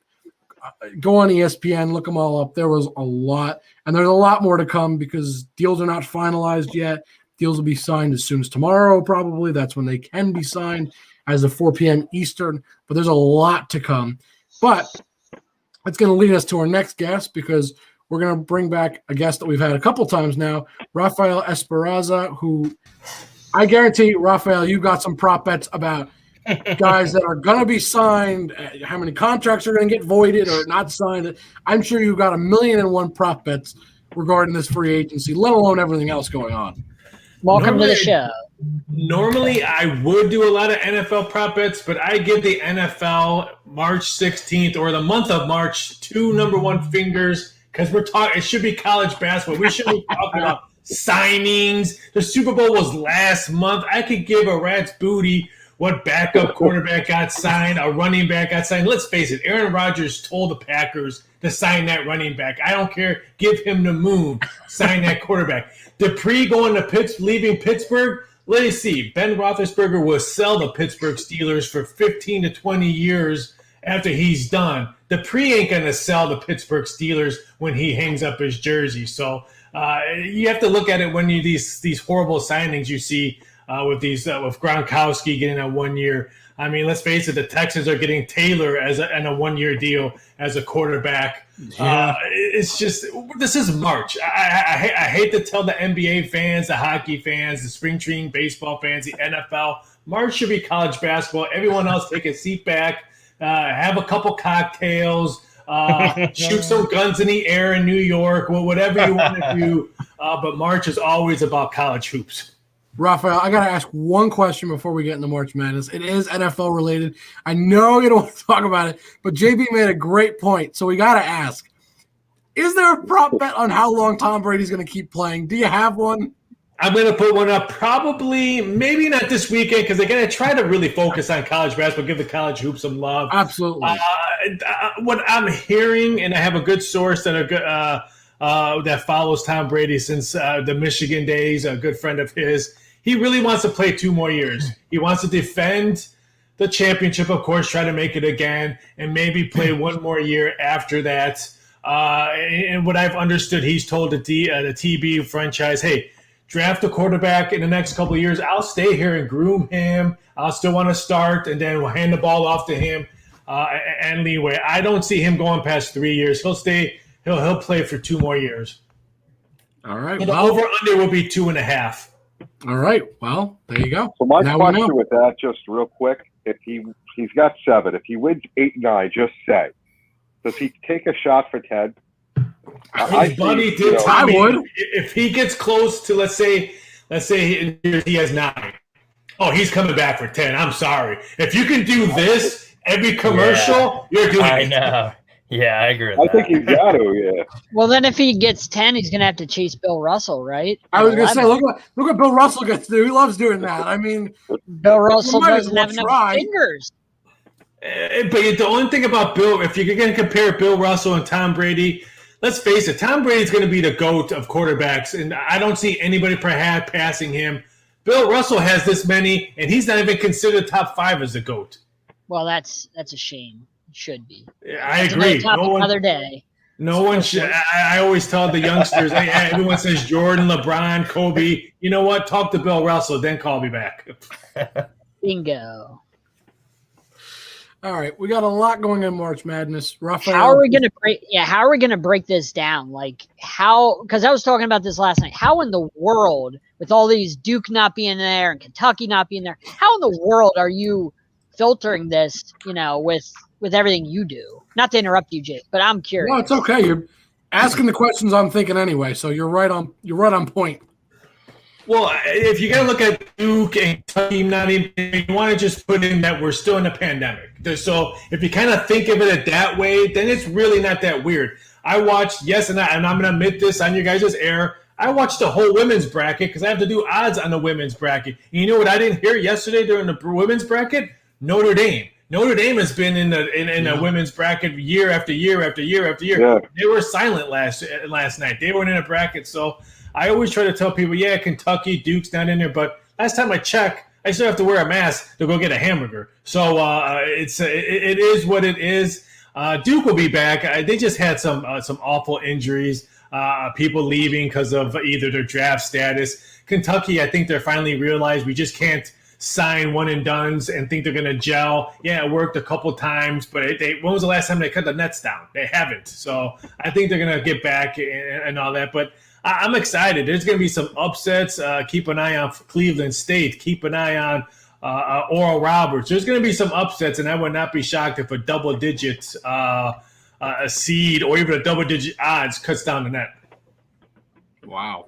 Speaker 1: go on ESPN, look them all up. There was a lot, and there's a lot more to come because deals are not finalized yet. Deals will be signed as soon as tomorrow, probably. That's when they can be signed as of 4 p.m. Eastern, but there's a lot to come. But that's going to lead us to our next guest because we're going to bring back a guest that we've had a couple times now, Rafael Esperazza, who I guarantee, Rafael, you've got some prop bets about guys that are going to be signed, how many contracts are going to get voided or not signed. I'm sure you've got 1,000,001 prop bets regarding this free agency, let alone everything else going on.
Speaker 4: Welcome to the show.
Speaker 5: Normally, I would do a lot of NFL prop bets, but I give the NFL March 16th or the month of March 2 number one fingers because we're talking. It should be college basketball. We should be talking about signings. The Super Bowl was last month. I could give a rat's booty what backup quarterback got signed, a running back got signed. Let's face it, Aaron Rodgers told the Packers to sign that running back. I don't care. Give him the moon. Sign that quarterback. Dupree going to leaving Pittsburgh. Let me see. Ben Roethlisberger will sell the Pittsburgh Steelers for 15 to 20 years after he's done. Dupree ain't going to sell the Pittsburgh Steelers when he hangs up his jersey. So you have to look at it when these horrible signings you see with Gronkowski getting a 1 year. I mean, let's face it, the Texans are getting Taylor and a 1 year deal as a quarterback. Yeah. It's just this is March. I hate to tell the NBA fans, the hockey fans, the spring training baseball fans, the NFL March should be college basketball. Everyone else take a seat back, have a couple cocktails, shoot some guns in the air in New York, whatever you want to do. But March is always about college hoops.
Speaker 1: Rafael, I got to ask one question before we get into March Madness. It is NFL related. I know you don't want to talk about it, but JB made a great point. So we got to ask, is there a prop bet on how long Tom Brady's going to keep playing? Do you have one?
Speaker 5: I'm going to put one up probably, maybe not this weekend, because they're going to try to really focus on college basketball, give the college hoops some love.
Speaker 1: Absolutely.
Speaker 5: What I'm hearing, and I have a good source that follows Tom Brady since the Michigan days, a good friend of his. He really wants to play 2 more years. He wants to defend the championship, of course, try to make it again, and maybe play 1 more year after that. And what I've understood, he's told the TB franchise, hey, draft a quarterback in the next couple of years. I'll stay here and groom him. I'll still want to start, and then we'll hand the ball off to him and leeway. I don't see him going past 3 years. He'll stay. He'll play for 2 more years.
Speaker 1: All right.
Speaker 5: And the over-under will be 2.5.
Speaker 1: All right. Well, there you go.
Speaker 3: So my question with that, just real quick, if he's got 7, if he wins 8-9, just say, does he take a shot for 10?
Speaker 1: I would.
Speaker 5: If he gets close to, let's say he has 9. Oh, he's coming back for 10. I'm sorry. If you can do this every commercial, you're doing it.
Speaker 2: I know. Yeah, I agree with
Speaker 3: that. I think he's got to, yeah.
Speaker 4: Well, then if he gets 10, he's going to have to chase Bill Russell, right?
Speaker 1: I was going to say, look what Bill Russell gets to do. He loves doing that. I mean,
Speaker 4: Bill Russell doesn't have enough fingers.
Speaker 5: But the only thing about Bill, if you're going to compare Bill Russell and Tom Brady, let's face it, Tom Brady's going to be the GOAT of quarterbacks, and I don't see anybody perhaps passing him. Bill Russell has this many, and he's not even considered top 5 as a GOAT.
Speaker 4: Well, that's a shame. Should be.
Speaker 5: I agree.
Speaker 4: Another day.
Speaker 5: No one should. I always tell the youngsters, everyone says Jordan, LeBron, Kobe. You know what? Talk to Bill Russell, then call me back.
Speaker 4: Bingo.
Speaker 1: All right, we got a lot going in March Madness. Rafael,
Speaker 4: how are we going to break? Yeah, how are we going to break this down? Like how? Because I was talking about this last night. How in the world, with all these Duke not being there and Kentucky not being there, how in the world are you filtering this? With everything you do. Not to interrupt you, Jake, but I'm curious.
Speaker 1: No, it's okay. You're asking the questions I'm thinking anyway, so you're right on point.
Speaker 5: Well, if you're gonna look at Duke and Kentucky, you want to just put in that we're still in a pandemic. So if you kind of think of it that way, then it's really not that weird. I watched, and I'm gonna admit this on your guys' air. I watched the whole women's bracket because I have to do odds on the women's bracket. And you know what I didn't hear yesterday during the women's bracket? Notre Dame. Notre Dame has been in the women's bracket year after year after year after year. Yeah. They were silent last night. They weren't in a bracket. So I always try to tell people, Kentucky, Duke's not in there. But last time I checked, I still have to wear a mask to go get a hamburger. So it is what it is. Duke will be back. They just had some awful injuries. People leaving because of either their draft status. Kentucky, I think they're finally realized we just can't sign one and dones and think they're going to gel. Yeah, it worked a couple times, but when was the last time they cut the nets down? They haven't. So I think they're going to get back and all that. But I'm excited. There's going to be some upsets. Keep an eye on Cleveland State. Keep an eye on Oral Roberts. There's going to be some upsets, and I would not be shocked if a double-digit a seed or even a double-digit odds cuts down the net.
Speaker 1: Wow.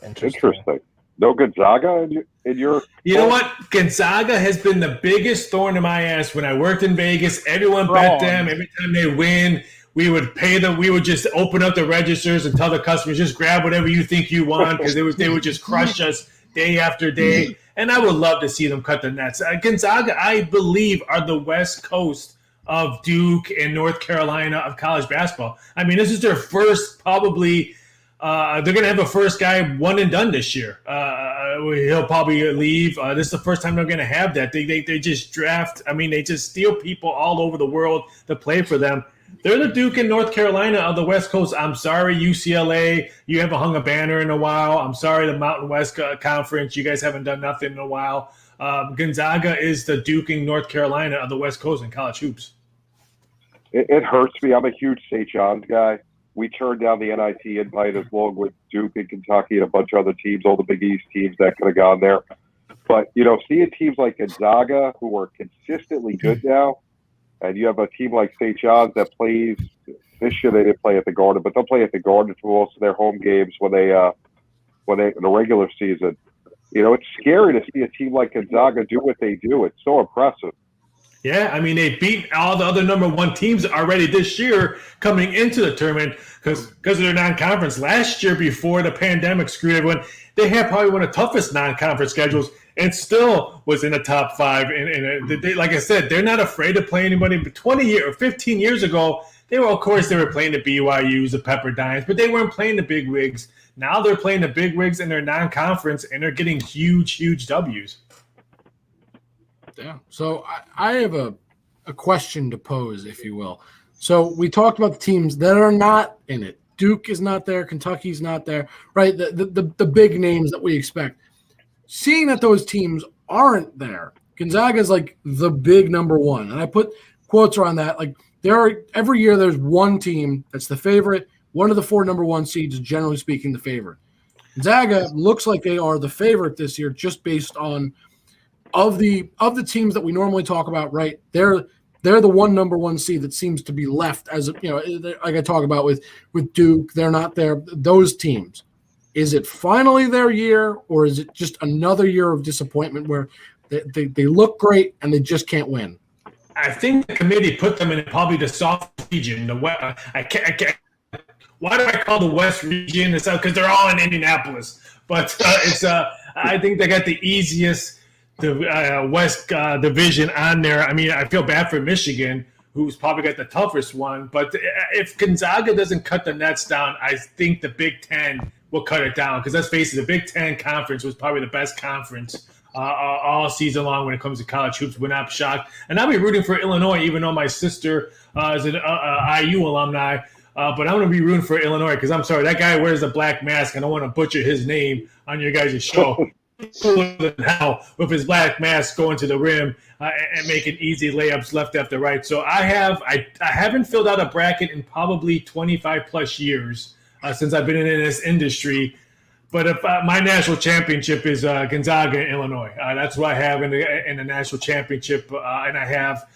Speaker 3: Interesting. No Gonzaga in your –
Speaker 5: You know what? Gonzaga has been the biggest thorn in my ass. When I worked in Vegas, everyone bet them. Every time they win, we would pay them. We would just open up the registers and tell the customers, just grab whatever you think you want, because they would just crush us day after day. And I would love to see them cut the nets. Gonzaga, I believe, are the West Coast of Duke and North Carolina of college basketball. I mean, this is their first probably they're going to have a first guy one and done this year. He'll probably leave. This is the first time they're going to have that. They just draft. I mean, they just steal people all over the world to play for them. They're the Duke and North Carolina of the West Coast. I'm sorry, UCLA. You haven't hung a banner in a while. I'm sorry, the Mountain West Conference. You guys haven't done nothing in a while. Gonzaga is the Duke and North Carolina of the West Coast in college hoops.
Speaker 3: It hurts me. I'm a huge St. John's guy. We turned down the NIT invite along with Duke and Kentucky and a bunch of other teams, all the Big East teams that could have gone there. But, seeing teams like Gonzaga, who are consistently good now, and you have a team like St. John's that plays – this year they didn't play at the Garden, but they'll play at the Garden for most of their home games when they in the regular season. It's scary to see a team like Gonzaga do what they do. It's so impressive.
Speaker 5: Yeah, I mean, they beat all the other number one teams already this year coming into the tournament because of their non-conference. Last year, before the pandemic screwed everyone, they had probably one of the toughest non-conference schedules and still was in the top 5. And they, like I said, they're not afraid to play anybody. But 15 years ago, they were playing the BYUs, the Pepperdines, but they weren't playing the big wigs. Now they're playing the big wigs in their non-conference, and they're getting huge, huge W's.
Speaker 1: Yeah. So I have a question to pose, if you will. So we talked about the teams that are not in it. Duke is not there. Kentucky's not there, right? The big names that we expect. Seeing that those teams aren't there, Gonzaga is like the big number one. And I put quotes around that. Like every year there's one team that's the favorite. One of the 4 number 1 seeds is generally speaking the favorite. Gonzaga looks like they are the favorite this year just based on of the teams that we normally talk about, right? They're the 1 number 1 seed that seems to be left as like I talk about with Duke. They're not there. Those teams. Is it finally their year, or is it just another year of disappointment where they look great and they just can't win?
Speaker 5: I think the committee put them in probably the soft region. I can't. Why do I call the West region? It's because they're all in Indianapolis. But I think they got the easiest West division on there. I mean, I feel bad for Michigan, who's probably got the toughest one. But if Gonzaga doesn't cut the nets down, I think the Big Ten will cut it down. Because let's face it, the Big Ten conference was probably the best conference all season long when it comes to college hoops. We're not shocked. And I'll be rooting for Illinois, even though my sister is an IU alumni. But I'm going to be rooting for Illinois because I'm sorry, that guy wears a black mask. I don't want to butcher his name on your guys' show. Now with his black mask going to the rim and making easy layups left after right. So I haven't filled out a bracket in probably 25 plus years since I've been in this industry. But if my national championship is Gonzaga in Illinois, that's what I have in the national championship, and I have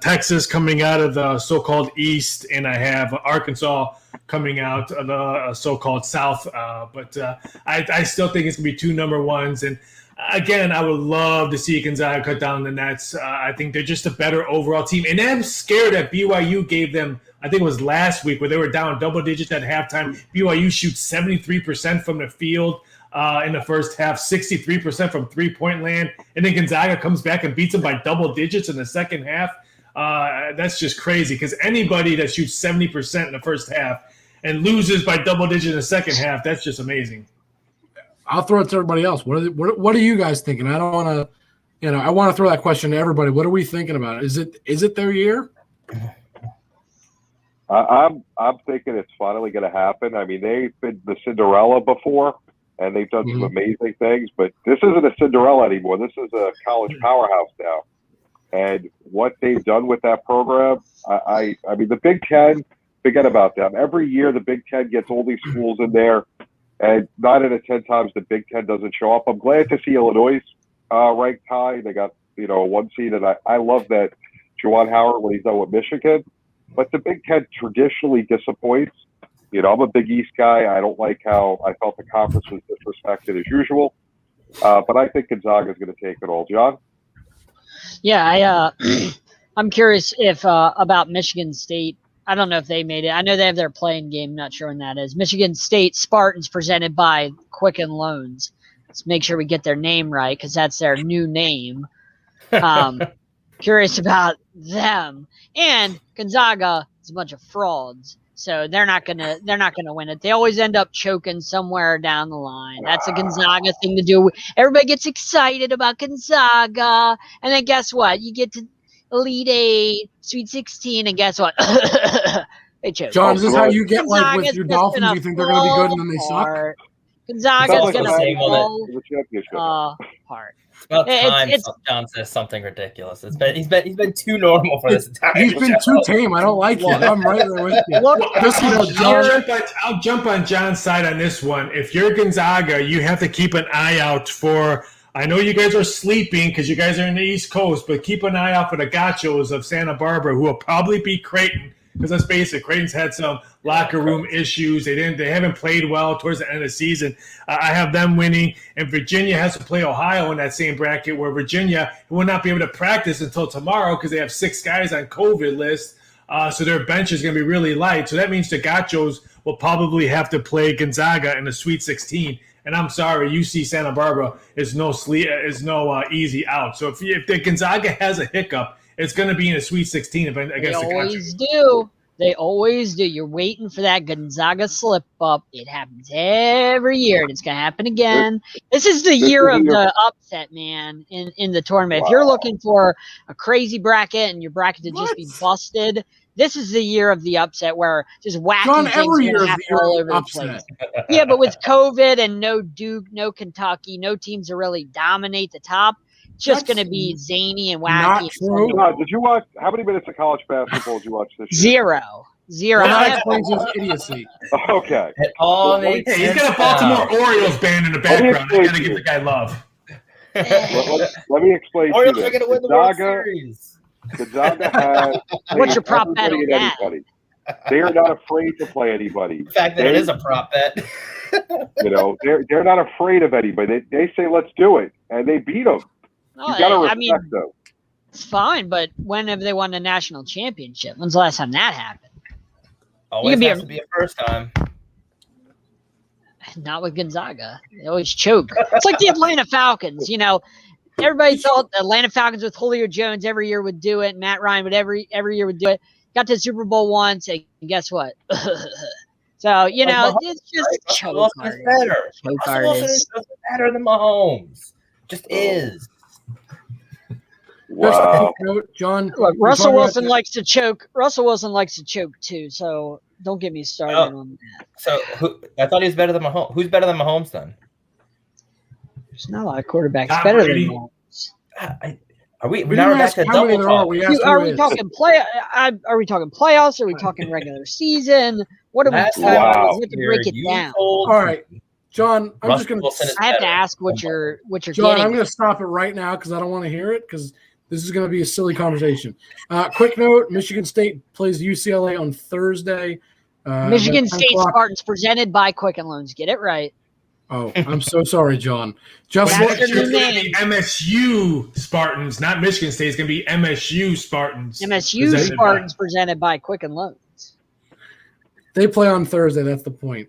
Speaker 5: Texas coming out of the so-called East, and I have Arkansas coming out of the so-called South. But I still think it's going to be 2 number 1s. And again, I would love to see Gonzaga cut down the nets. I think they're just a better overall team. And I'm scared that BYU gave them, I think it was last week, where they were down double digits at halftime. BYU shoots 73% from the field in the first half, 63% from three-point land, and then Gonzaga comes back and beats them by double digits in the second half. That's just crazy because anybody that shoots 70% in the first half and loses by double digits in the second half, that's just amazing.
Speaker 1: I'll throw it to everybody else. What are you guys thinking? I don't want to, I want to throw that question to everybody. What are we thinking about? Is it their year?
Speaker 3: I'm thinking it's finally going to happen. I mean, they've been the Cinderella before. And they've done some amazing things, but this isn't a Cinderella anymore. This is a college powerhouse now. And what they've done with that program, I mean, the Big Ten, forget about them. Every year the Big Ten gets all these schools in there, and 9 out of 10 times the Big Ten doesn't show up. I'm glad to see Illinois ranked high. They got, 1 seed, and I love that Juwan Howard when he's done with Michigan. But the Big Ten traditionally disappoints. I'm a Big East guy. I don't like how I felt the conference was disrespected as usual. But I think Gonzaga is going to take it all. John?
Speaker 4: Yeah, I'm curious if about Michigan State. I don't know if they made it. I know they have their playing game. Not sure when that is. Michigan State Spartans presented by Quicken Loans. Let's make sure we get their name right because that's their new name. Curious about them. And Gonzaga is a bunch of frauds. So they're not gonna win it. They always end up choking somewhere down the line. That's a Gonzaga thing to do. Everybody gets excited about Gonzaga, and then guess what? You get to Elite 8, Sweet 16, and guess what? They choke.
Speaker 1: John, is this how you get like with your Dolphins? You think they're going to be good and then they suck?
Speaker 4: Gonzaga's going to fall apart.
Speaker 2: It's about time John says something ridiculous. He's been too normal for this entire
Speaker 1: He's been too tame. I don't like it. I'm right there with you.
Speaker 4: Look,
Speaker 5: I'll jump on John's side on this one. If you're Gonzaga, you have to keep an eye out for I know you guys are sleeping because you guys are in the East Coast, but keep an eye out for the Gachos of Santa Barbara, who will probably beat Creighton. Because let's face it, Creighton's had some locker room issues. They haven't played well towards the end of the season. I have them winning, and Virginia has to play Ohio in that same bracket, where Virginia will not be able to practice until tomorrow because they have 6 guys on COVID list. So their bench is going to be really light. So that means the Gachos will probably have to play Gonzaga in the Sweet 16. And I'm sorry, UC Santa Barbara is no easy out. So if the Gonzaga has a hiccup, it's going to be in a Sweet 16 against the country.
Speaker 4: They always do. They always do. You're waiting for that Gonzaga slip up. It happens every year, and it's going to happen again. This is the year of the upset, man, in the tournament. Wow. If you're looking for a crazy bracket and your bracket to just be busted, this is the year of the upset where just wacky things happen all over the place. Yeah, but with COVID and no Duke, no Kentucky, no teams to really dominate the top, it's just going to be zany and wacky.
Speaker 3: Did you watch? How many minutes of college basketball did you watch this
Speaker 4: Zero.
Speaker 3: year?
Speaker 1: That explains his idiocy.
Speaker 3: Okay.
Speaker 2: It all
Speaker 5: he's got a Baltimore Orioles band in the background. I got to give the guy love.
Speaker 3: Let me explain to you this.
Speaker 2: Orioles are going to win the World Series.
Speaker 3: Gonzaga has.
Speaker 4: What's your prop bet on that?
Speaker 3: They are not afraid to play anybody.
Speaker 2: The fact that it is a prop bet.
Speaker 3: They're not afraid of anybody. They say, let's do it. And they beat them.
Speaker 4: No,
Speaker 3: you got to respect them.
Speaker 4: It's fine, but when have they won a national championship? When's the last time that happened?
Speaker 2: Always has to be a first time.
Speaker 4: Not with Gonzaga. They always choke. It's like the Atlanta Falcons. Everybody thought the Atlanta Falcons with Julio Jones every year would do it. Matt Ryan would every year would do it. Got to the Super Bowl once, and guess what? So, it's just choke artists.
Speaker 2: Russell Wilson is better than Mahomes. Just is.
Speaker 3: Wow.
Speaker 1: John.
Speaker 4: Look, Russell Wilson likes to choke. Russell Wilson likes to choke too. So don't get me started on that.
Speaker 2: So I thought he was better than Mahomes. Who's better than Mahomes then?
Speaker 4: There's not a lot of quarterbacks better than Mahomes.
Speaker 2: Are we back to double talk?
Speaker 4: Are we talking Are we talking playoffs? Are we talking regular season? What are we talking about? We have to break it down.
Speaker 1: All right. John, I'm just going to.
Speaker 4: I have to ask what you're
Speaker 1: John,
Speaker 4: getting.
Speaker 1: I'm going to stop it right now because I don't want to hear it because this is going to be a silly conversation. Quick note: Michigan State plays UCLA on Thursday.
Speaker 4: Michigan State Spartans presented by Quicken Loans. Get it right.
Speaker 1: Oh, I'm so sorry, John.
Speaker 5: It's going to be MSU Spartans, not Michigan State. It's going to be MSU Spartans.
Speaker 4: MSU Spartans presented by Quicken Loans.
Speaker 1: They play on Thursday. That's the point.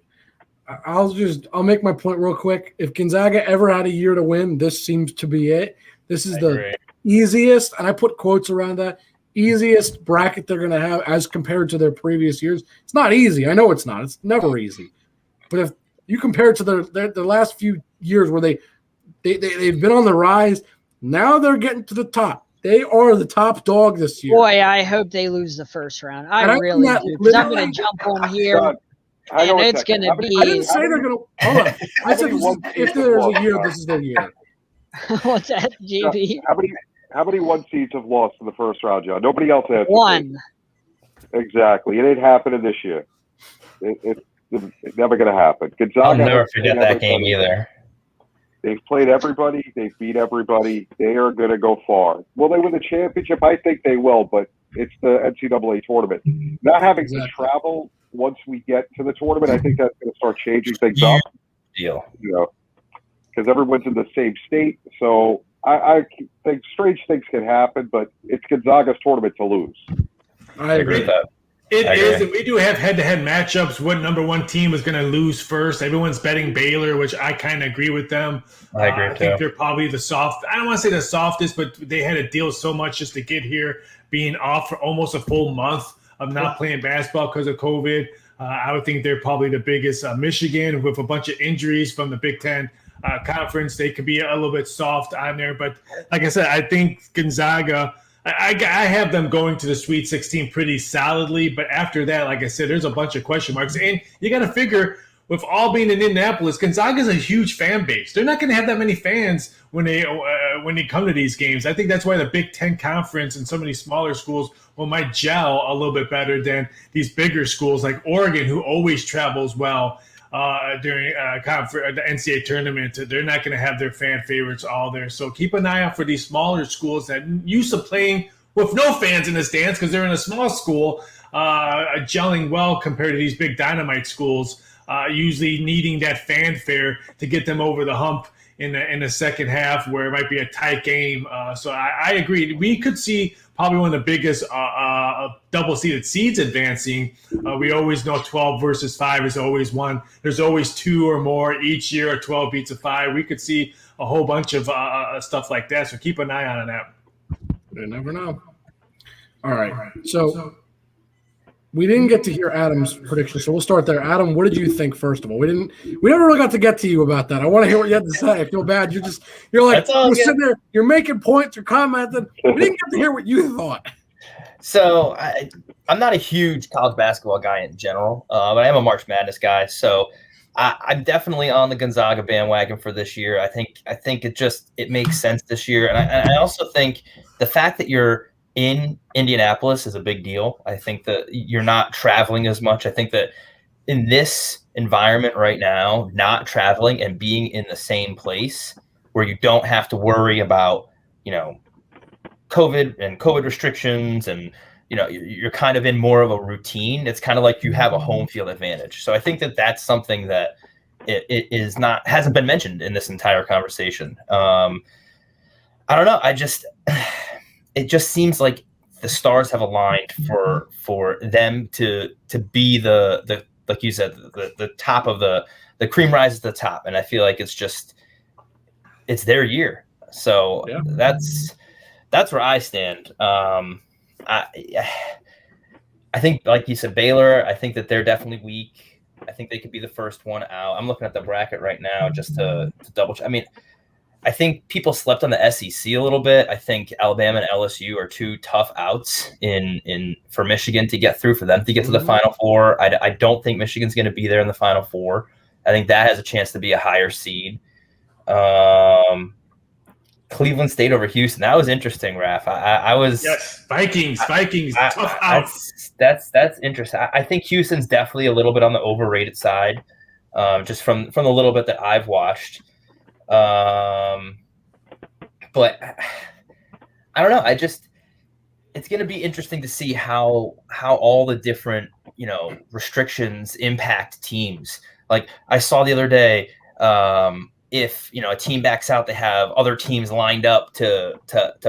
Speaker 1: I'll make my point real quick. If Gonzaga ever had a year to win, this seems to be it. This is the easiest, and I put quotes around that, easiest bracket they're going to have as compared to their previous years. It's not easy. I know it's not. It's never easy. But if you compare it to the last few years where they've been on the rise, now they're getting to the top. They are the top dog this year.
Speaker 4: Boy, I hope they lose the first round. I really do. Because I'm going to jump on here. And it's going to be.
Speaker 1: I didn't say they're going to. Hold on. I said if there's a year, this is their year.
Speaker 4: What's that, JB?
Speaker 3: How many one seeds have lost in the first round, John? Nobody else has.
Speaker 4: One.
Speaker 3: Exactly. It ain't happening this year. It's never going to happen. Gonzaga,
Speaker 2: I'll never forget that game either.
Speaker 3: They've played everybody. They've beat everybody. They are going to go far. Will they win the championship? I think they will, but it's the NCAA tournament. Not having to travel once we get to the tournament, I think that's going to start changing things up.
Speaker 2: Deal.
Speaker 3: Because everyone's in the same state. So I think strange things can happen, but it's Gonzaga's tournament to lose.
Speaker 1: I agree with that.
Speaker 5: It is, and we do have head-to-head matchups. What number one team is going to lose first? Everyone's betting Baylor, which I kind of agree with them.
Speaker 2: I agree
Speaker 5: I think they're probably the soft. I don't want to say the softest, but they had to deal so much just to get here, being off for almost a full month of not playing basketball because of COVID. I would think they're probably the biggest. Michigan, with a bunch of injuries from the Big Ten conference, they could be a little bit soft on there. But like I said, I think Gonzaga. I have them going to the Sweet 16 pretty solidly, but after that, like I said, there's a bunch of question marks. And you got to figure, with all being in Indianapolis, Gonzaga's a huge fan base. They're not going to have that many fans when they come to these games. I think that's why the Big Ten Conference and some of these smaller schools might gel a little bit better than these bigger schools like Oregon, who always travels well. during the NCAA tournament. They're not going to have their fan favorites all there. So keep an eye out for these smaller schools that used to playing with no fans in the stands because they're in a small school, gelling well compared to these big dynamite schools, usually needing that fanfare to get them over the hump in the second half where it might be a tight game. So I agree. We could see probably one of the biggest double-seeded seeds advancing. We always know 12 versus 5 is always one. There's always 2 or more each year. 12 beats a 5. We could see a whole bunch of stuff like that. So keep an eye on that.
Speaker 1: You never know. All right. So we didn't get to hear Adam's prediction, so we'll start there. Adam, what did you think? First of all, we never really got to get to you about that. I want to hear what you had to say. I feel bad. You're sitting there, you're making points, you're commenting. We didn't get to hear what you thought.
Speaker 2: So I'm not a huge college basketball guy in general, but I am a March Madness guy. So I'm definitely on the Gonzaga bandwagon for this year. I think it makes sense this year, and I also think the fact that you're in Indianapolis is a big deal. I think that you're not traveling as much. I think that in this environment right now, not traveling and being in the same place where you don't have to worry about, COVID and COVID restrictions and, you're kind of in more of a routine. It's kind of like you have a home field advantage. So I think that that's something that hasn't been mentioned in this entire conversation. I don't know. It just seems like the stars have aligned for them to be the like you said, the top of the cream rises to the top. And I feel like it's their year. So yeah. That's where I stand. I think, like you said, Baylor, I think that they're definitely weak. I think they could be the first one out. I'm looking at the bracket right now just to double check. I mean, I think people slept on the SEC a little bit. I think Alabama and LSU are 2 tough outs for Michigan to get through, for them to get to the Final Four. I don't think Michigan's going to be there in the Final Four. I think that has a chance to be a higher seed. Cleveland State over Houston. That was interesting, Raph. I was
Speaker 5: Vikings, tough outs.
Speaker 2: That's interesting. I think Houston's definitely a little bit on the overrated side, just from the little bit that I've watched. But I don't know. It's going to be interesting to see how all the different, restrictions impact teams. Like I saw the other day, if a team backs out, they have other teams lined up to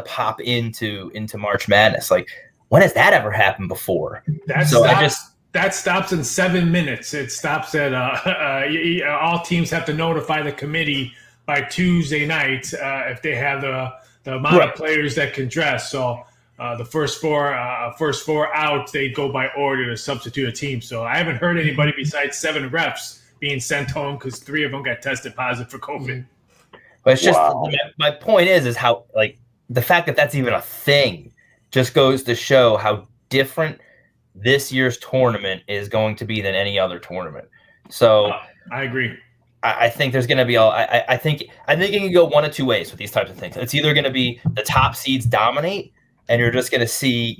Speaker 2: pop into March Madness. Like, when has that ever happened before?
Speaker 5: That stops in 7 minutes. It stops at all teams have to notify the committee by Tuesday night if they have the amount of players that can dress. So the first four out, they go by order to substitute a team. So I haven't heard anybody besides 7 refs being sent home because 3 of them got tested positive for COVID.
Speaker 2: But it's just my point is how, like, the fact that that's even a thing just goes to show how different this year's tournament is going to be than any other tournament. So
Speaker 5: I agree.
Speaker 2: I think there's going to be I think it can go one of 2 ways with these types of things. It's either going to be the top seeds dominate, and you're just going to see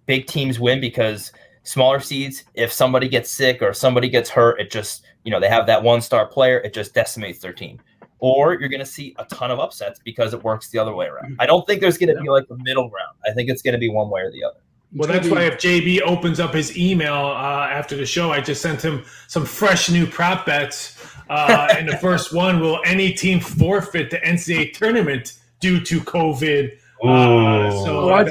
Speaker 2: big teams win because smaller seeds, if somebody gets sick or somebody gets hurt, it just they have that 1-star player, it just decimates their team. Or you're going to see a ton of upsets because it works the other way around. I don't think there's going to be like the middle ground. I think it's going to be one way or the other.
Speaker 5: Well, that's why if JB opens up his email after the show, I just sent him some fresh new prop bets. And the first one, will any team forfeit the NCAA tournament due to COVID? I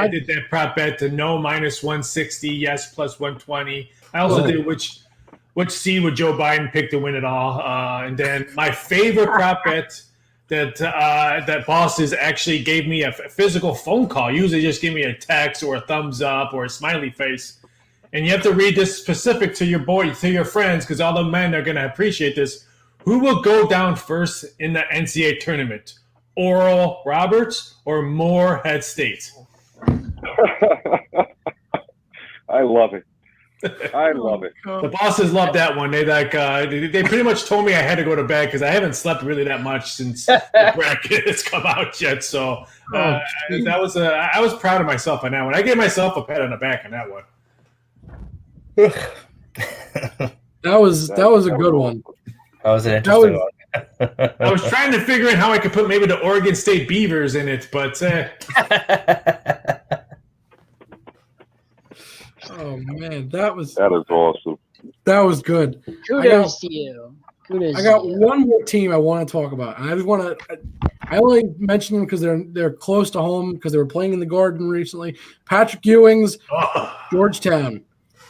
Speaker 5: did that prop bet to no -160, yes +120. I also did which seed would Joe Biden pick to win it all. And then my favorite prop bet that bosses actually gave me a physical phone call. Usually just give me a text or a thumbs up or a smiley face. And you have to read this specific to your friends, because all the men are going to appreciate this. Who will go down first in the NCAA tournament? Oral Roberts or Morehead State?
Speaker 3: I love it. I love it.
Speaker 5: The bosses love that one. They they pretty much told me I had to go to bed because I haven't slept really that much since the bracket has come out yet. So I was proud of myself on that one. I gave myself a pat on the back on that one.
Speaker 1: That was a good one.
Speaker 2: That was an interesting one.
Speaker 5: I was trying to figure out how I could put maybe the Oregon State Beavers in it, but
Speaker 1: oh man, that is
Speaker 3: awesome.
Speaker 1: That was good.
Speaker 4: Kudos to you.
Speaker 1: I got one more team I want to talk about, and I just want to. I only mention them because they're close to home because they were playing in the Garden recently. Patrick Ewing's Georgetown.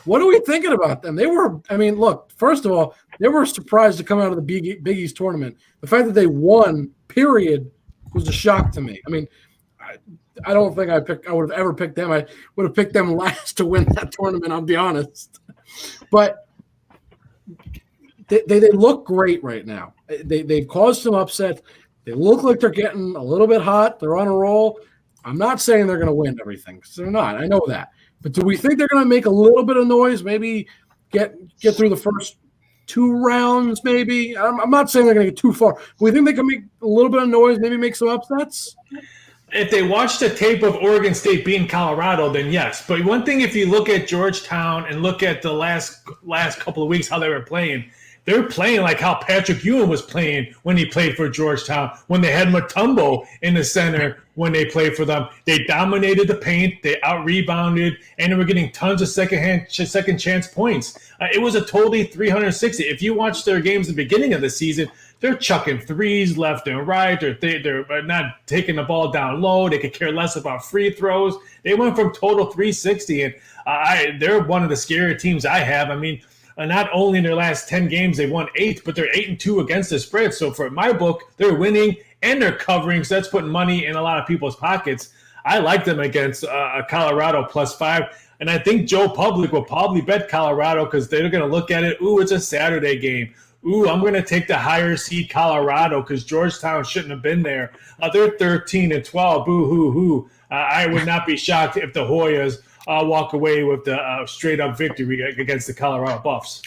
Speaker 1: What are we thinking about them? They were. I mean, look. First of all, they were surprised to come out of the Big East tournament. The fact that they won, period, was a shock to me. I mean, I don't think I would have ever picked them. I would have picked them last to win that tournament. I'll be honest, but they look great right now. They've caused some upsets. They look like they're getting a little bit hot. They're on a roll. I'm not saying they're going to win everything because they're not. I know that. But do we think they're going to make a little bit of noise? Maybe get through the first 2 rounds, maybe. I'm not saying they're going to get too far. We think they can make a little bit of noise, maybe make some upsets?
Speaker 5: If they watch the tape of Oregon State beating Colorado, then yes. But one thing, if you look at Georgetown and look at the last couple of weeks, how they were playing like how Patrick Ewing was playing when he played for Georgetown, when they had Mutombo in the center when they played for them. They dominated the paint, they out-rebounded, and they were getting tons of second chance points. It was a totally 360. If you watch their games at the beginning of the season, they're chucking threes left and right. They're not taking the ball down low. They could care less about free throws. They went from total 360, and they're one of the scarier teams I have. I mean, not only in their last 10 games, they won 8, but they're 8-2 against the spread. So for my book, they're winning and they're covering. So that's putting money in a lot of people's pockets. I like them against Colorado +5. And I think Joe Public will probably bet Colorado because they're going to look at it. Ooh, it's a Saturday game. Ooh, I'm going to take the higher seed Colorado because Georgetown shouldn't have been there. They're 13-12. Boo hoo hoo. I would not be shocked if the Hoyas walk away with the straight-up victory against the Colorado Buffs.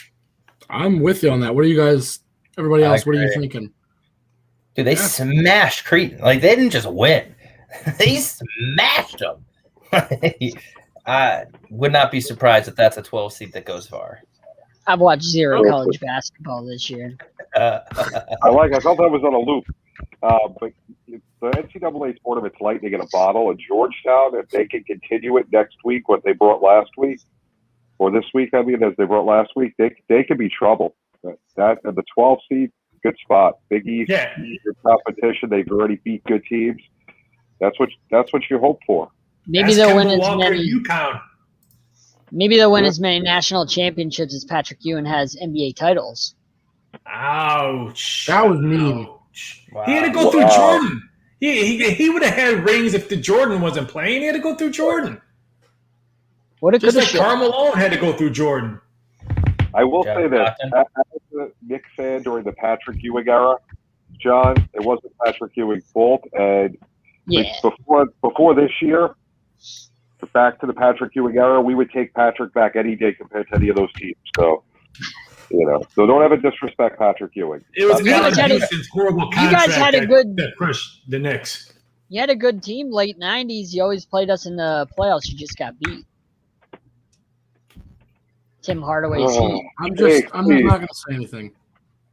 Speaker 1: I'm with you on that. What are you guys, everybody else, what are you thinking?
Speaker 2: Dude, they smashed Creighton. Like, they didn't just win. They smashed them. I would not be surprised if that's a 12 seed that goes far.
Speaker 4: I've watched zero college basketball this year.
Speaker 3: I thought that was on a loop. But the NCAA tournament's lightning in a bottle, and Georgetown, if they can continue it next week, what they brought last week, or this week, I mean, as they brought last week, they could be trouble. That the 12 seed, good spot. Big East, good competition. They've already beat good teams. That's what you hope for.
Speaker 4: Maybe they'll win as many. Maybe they'll win as many national championships as Patrick Ewing has NBA titles.
Speaker 5: Ouch!
Speaker 1: That was mean.
Speaker 5: Wow. He had to go through Jordan. He would have had rings if the Jordan wasn't playing. He had to go through Jordan. Just like Karl Malone had to go through Jordan.
Speaker 3: I will say this: as a Knicks fan during the Patrick Ewing era, John, it wasn't Patrick Ewing's fault, and before this year. Back to the Patrick Ewing era, we would take Patrick back any day compared to any of those teams. So, so don't ever disrespect Patrick Ewing.
Speaker 5: It was Houston's horrible contract.
Speaker 4: You guys had
Speaker 5: that crushed the Knicks.
Speaker 4: You had a good team late 90s. You always played us in the playoffs. You just got beat. Tim Hardaway's team.
Speaker 1: I'm not going to say anything.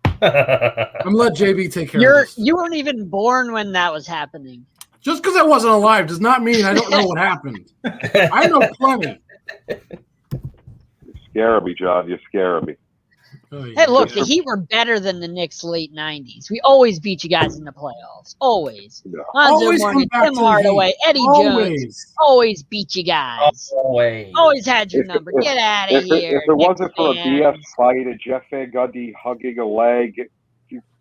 Speaker 1: I'm let JB take care of this.
Speaker 4: You weren't even born when that was happening.
Speaker 1: Just because I wasn't alive does not mean I don't know what happened. I know plenty.
Speaker 3: You're scaring me, John. You're scaring me.
Speaker 4: Hey, look, the Heat were better than the Knicks late 90s. We always beat you guys in the playoffs. Always.
Speaker 3: Yeah.
Speaker 4: Lonzo Morgan, Tim Hardaway, Eddie Jones. Always beat you guys. Always had your number. Get out of here.
Speaker 3: If it wasn't for a BS fight and Jeff Van Gundy hugging a leg.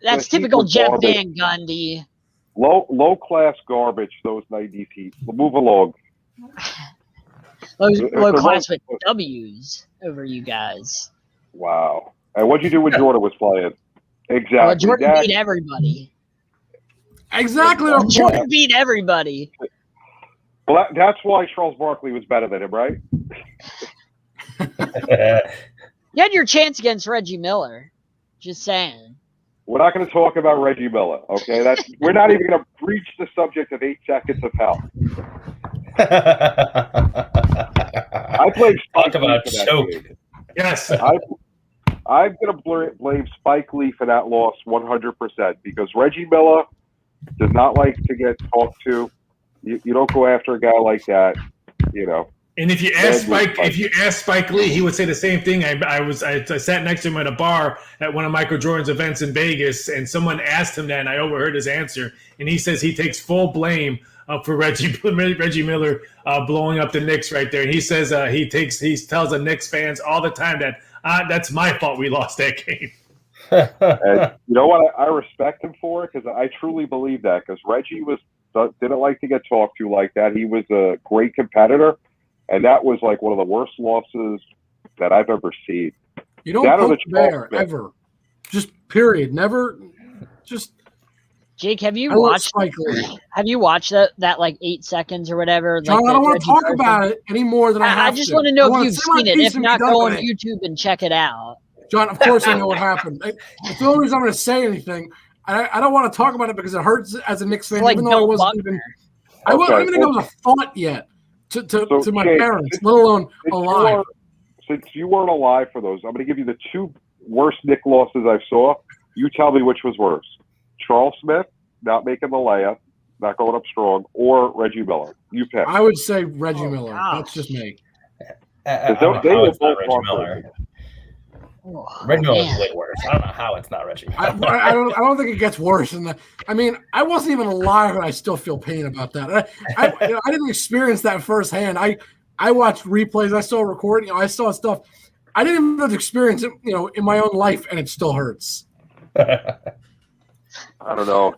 Speaker 4: That's typical Jeff Van Gundy.
Speaker 3: Low class garbage, those 90s Heat. We'll move along.
Speaker 4: Low class with W's over you guys.
Speaker 3: Wow. And what'd you do when Jordan was playing? Exactly.
Speaker 4: Well, Jordan beat everybody.
Speaker 1: Exactly.
Speaker 4: Jordan beat everybody.
Speaker 3: Well, that's why Charles Barkley was better than him, right?
Speaker 4: You had your chance against Reggie Miller. Just saying.
Speaker 3: We're not going to talk about Reggie Miller, okay? We're not even going to breach the subject of 8 seconds of hell. I played
Speaker 2: talk about choke.
Speaker 5: Yes.
Speaker 3: I I'm going to blame Spike Lee for that loss 100% because Reggie Miller does not like to get talked to. You don't go after a guy like that, you know.
Speaker 5: And if you ask Spike Lee, he would say the same thing. I sat next to him at a bar at one of Michael Jordan's events in Vegas, and someone asked him that, and I overheard his answer. And he says he takes full blame for Reggie Miller blowing up the Knicks right there. And he says he tells the Knicks fans all the time that that's my fault we lost that game.
Speaker 3: And you know what? I respect him for it because I truly believe that because Reggie didn't like to get talked to like that. He was a great competitor. And that was like one of the worst losses that I've ever seen.
Speaker 1: You don't poke the bear ever. Just period. Never. Just.
Speaker 4: Jake, have you watched that like 8 seconds or whatever?
Speaker 1: John,
Speaker 4: like
Speaker 1: I don't want to talk about it any more than I have to.
Speaker 4: I just want to know if you've seen it. If not, go on YouTube and check it out.
Speaker 1: John, of course I know what happened. It's the only reason I'm going to say anything. I don't want to talk about it because it hurts as a Knicks fan, even though it wasn't even. I wasn't even think it was a thought yet. To my parents, let alone alive.
Speaker 3: Since you weren't alive for those, I'm going to give you the 2 worst Knick losses I saw. You tell me which was worse. Charles Smith not making the layup, not going up strong, or Reggie Miller. You pick.
Speaker 1: I would say Reggie Miller. That's just me.
Speaker 3: They were both Miller.
Speaker 2: Reggie Miller is way worse. I don't know how it's not Reggie.
Speaker 1: I don't think it gets worse than that. I mean, I wasn't even alive, and I still feel pain about that. I didn't experience that firsthand. I watched replays. I saw recording. I saw stuff. I didn't even experience it, in my own life, and it still hurts.
Speaker 3: I don't know.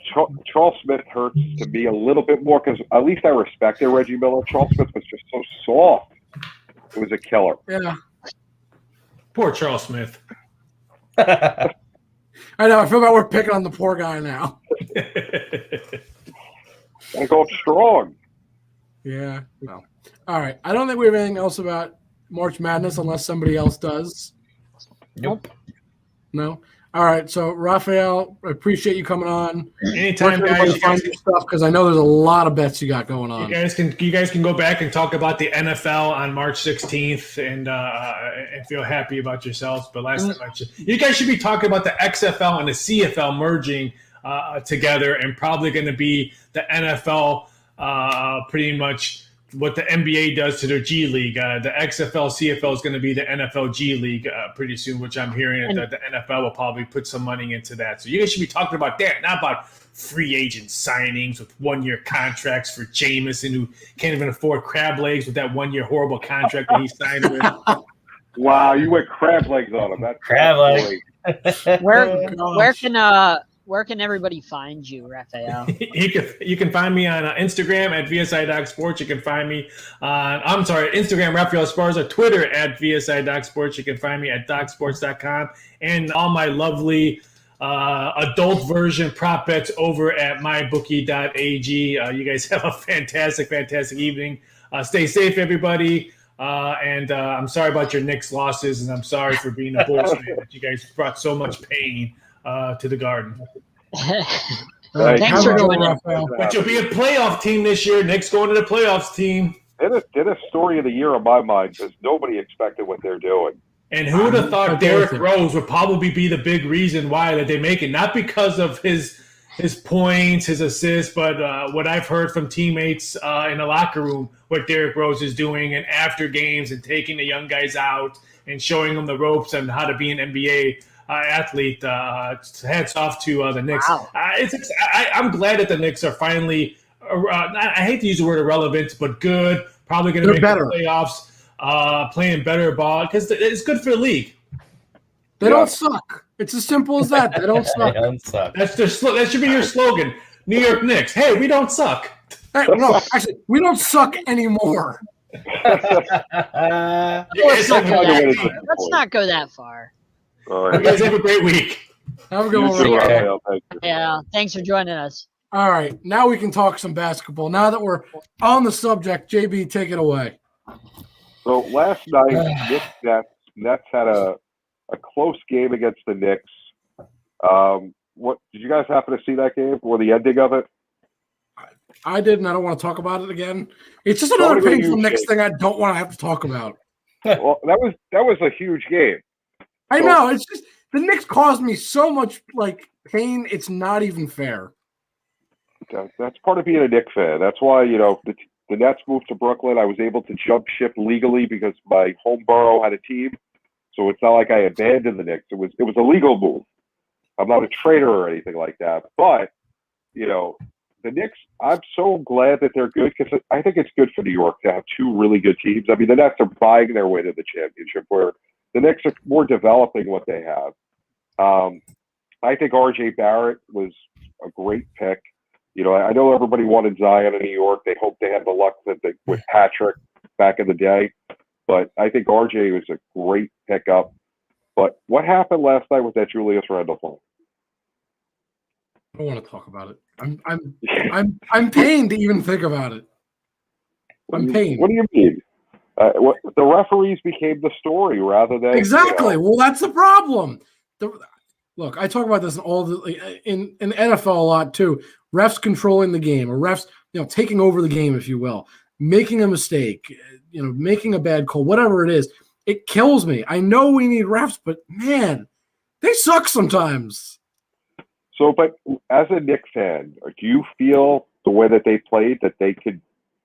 Speaker 3: Charles Smith hurts to me a little bit more because at least I respected Reggie Miller. Charles Smith was just so soft. It was a killer.
Speaker 1: Yeah.
Speaker 5: Poor Charles Smith.
Speaker 1: I know. I feel like we're picking on the poor guy now.
Speaker 3: I go up strong.
Speaker 1: Yeah. Well, all right. I don't think we have anything else about March Madness unless somebody else does.
Speaker 2: Nope.
Speaker 1: No. All right. So, Rafael, I appreciate you coming on.
Speaker 5: Anytime, guys.
Speaker 1: Find your stuff because I know there's a lot of bets you got going on.
Speaker 5: You guys can go back and talk about the NFL on March 16th and feel happy about yourselves. But last time, you guys should be talking about the XFL and the CFL merging together, and probably going to be the NFL pretty much what the NBA does to their G League. The XFL, CFL is going to be the NFL G League pretty soon, which I'm hearing that the NFL will probably put some money into that. So you guys should be talking about that, not about free agent signings with 1-year contracts for Jameson, who can't even afford crab legs with that 1-year horrible contract that he signed with.
Speaker 3: Wow, you went crab legs on him. That's
Speaker 2: crab legs.
Speaker 4: Where can everybody find you, Rafael?
Speaker 5: You can find me on Instagram at VSI.Sports. You can find me on, Instagram, Rafael Esperazza, Twitter at VSI.Sports. You can find me at DocSports.com, and all my lovely adult version prop bets over at mybookie.ag. You guys have a fantastic evening. Stay safe, everybody. And I'm sorry about your Knicks losses, and I'm sorry for being a Bulls fan that you guys brought so much pain to the Garden.
Speaker 4: Thanks for joining us.
Speaker 5: But you'll be a playoff team this year. Knicks going to the playoffs team.
Speaker 3: Did a story of the year in my mind because nobody expected what they're doing.
Speaker 5: And who would have thought Derrick Rose would probably be the big reason why that they make it? Not because of his points, his assists, but what I've heard from teammates in the locker room, what Derrick Rose is doing, and after games and taking the young guys out and showing them the ropes and how to be an NBA athlete. Hats off to the Knicks.
Speaker 4: Wow.
Speaker 5: I'm glad that the Knicks are finally, I hate to use the word irrelevant, but good, probably going to make the playoffs, playing better ball, because it's good for the league.
Speaker 1: They don't suck. It's as simple as that. They don't suck.
Speaker 2: They don't suck.
Speaker 5: That should be your slogan. New York Knicks. Hey, we don't suck.
Speaker 1: Hey, no, actually, we don't suck anymore.
Speaker 4: Let's not go that far.
Speaker 5: You guys have a great week.
Speaker 1: Have a good one.
Speaker 4: Yeah, thanks for joining us.
Speaker 1: All right, now we can talk some basketball. Now that we're on the subject, JB, take it away.
Speaker 3: So last night, Nets had a close game against the Knicks. What did you guys happen to see that game or the ending of it?
Speaker 1: I did, and I don't want to talk about it again. It's just another painful Knicks thing I don't want to have to talk about.
Speaker 3: Well, that was a huge game.
Speaker 1: I know. It's just the Knicks caused me so much like pain. It's not even fair.
Speaker 3: That's part of being a Knicks fan. That's why, the Nets moved to Brooklyn. I was able to jump ship legally because my home borough had a team. So it's not like I abandoned the Knicks. It was a legal move. I'm not a traitor or anything like that. But, the Knicks, I'm so glad that they're good because I think it's good for New York to have two really good teams. I mean, the Nets are buying their way to the championship where the Knicks are more developing what they have. I think R.J. Barrett was a great pick. I know everybody wanted Zion in New York. They hoped they had the luck with Patrick back in the day. But I think RJ was a great pickup. But what happened last night with that Julius Randle thing?
Speaker 1: I don't want to talk about it. I'm pained to even think about it. I'm pained.
Speaker 3: What do you mean? The referees became the story rather than
Speaker 1: exactly. Well, that's the problem. Look, I talk about this in NFL a lot too. Refs controlling the game, or refs, taking over the game, if you will, making a mistake, making a bad call, whatever it is. It kills me. I know we need refs, but man, they suck sometimes.
Speaker 3: So, but as a Knicks fan, do you feel the way that they played that they could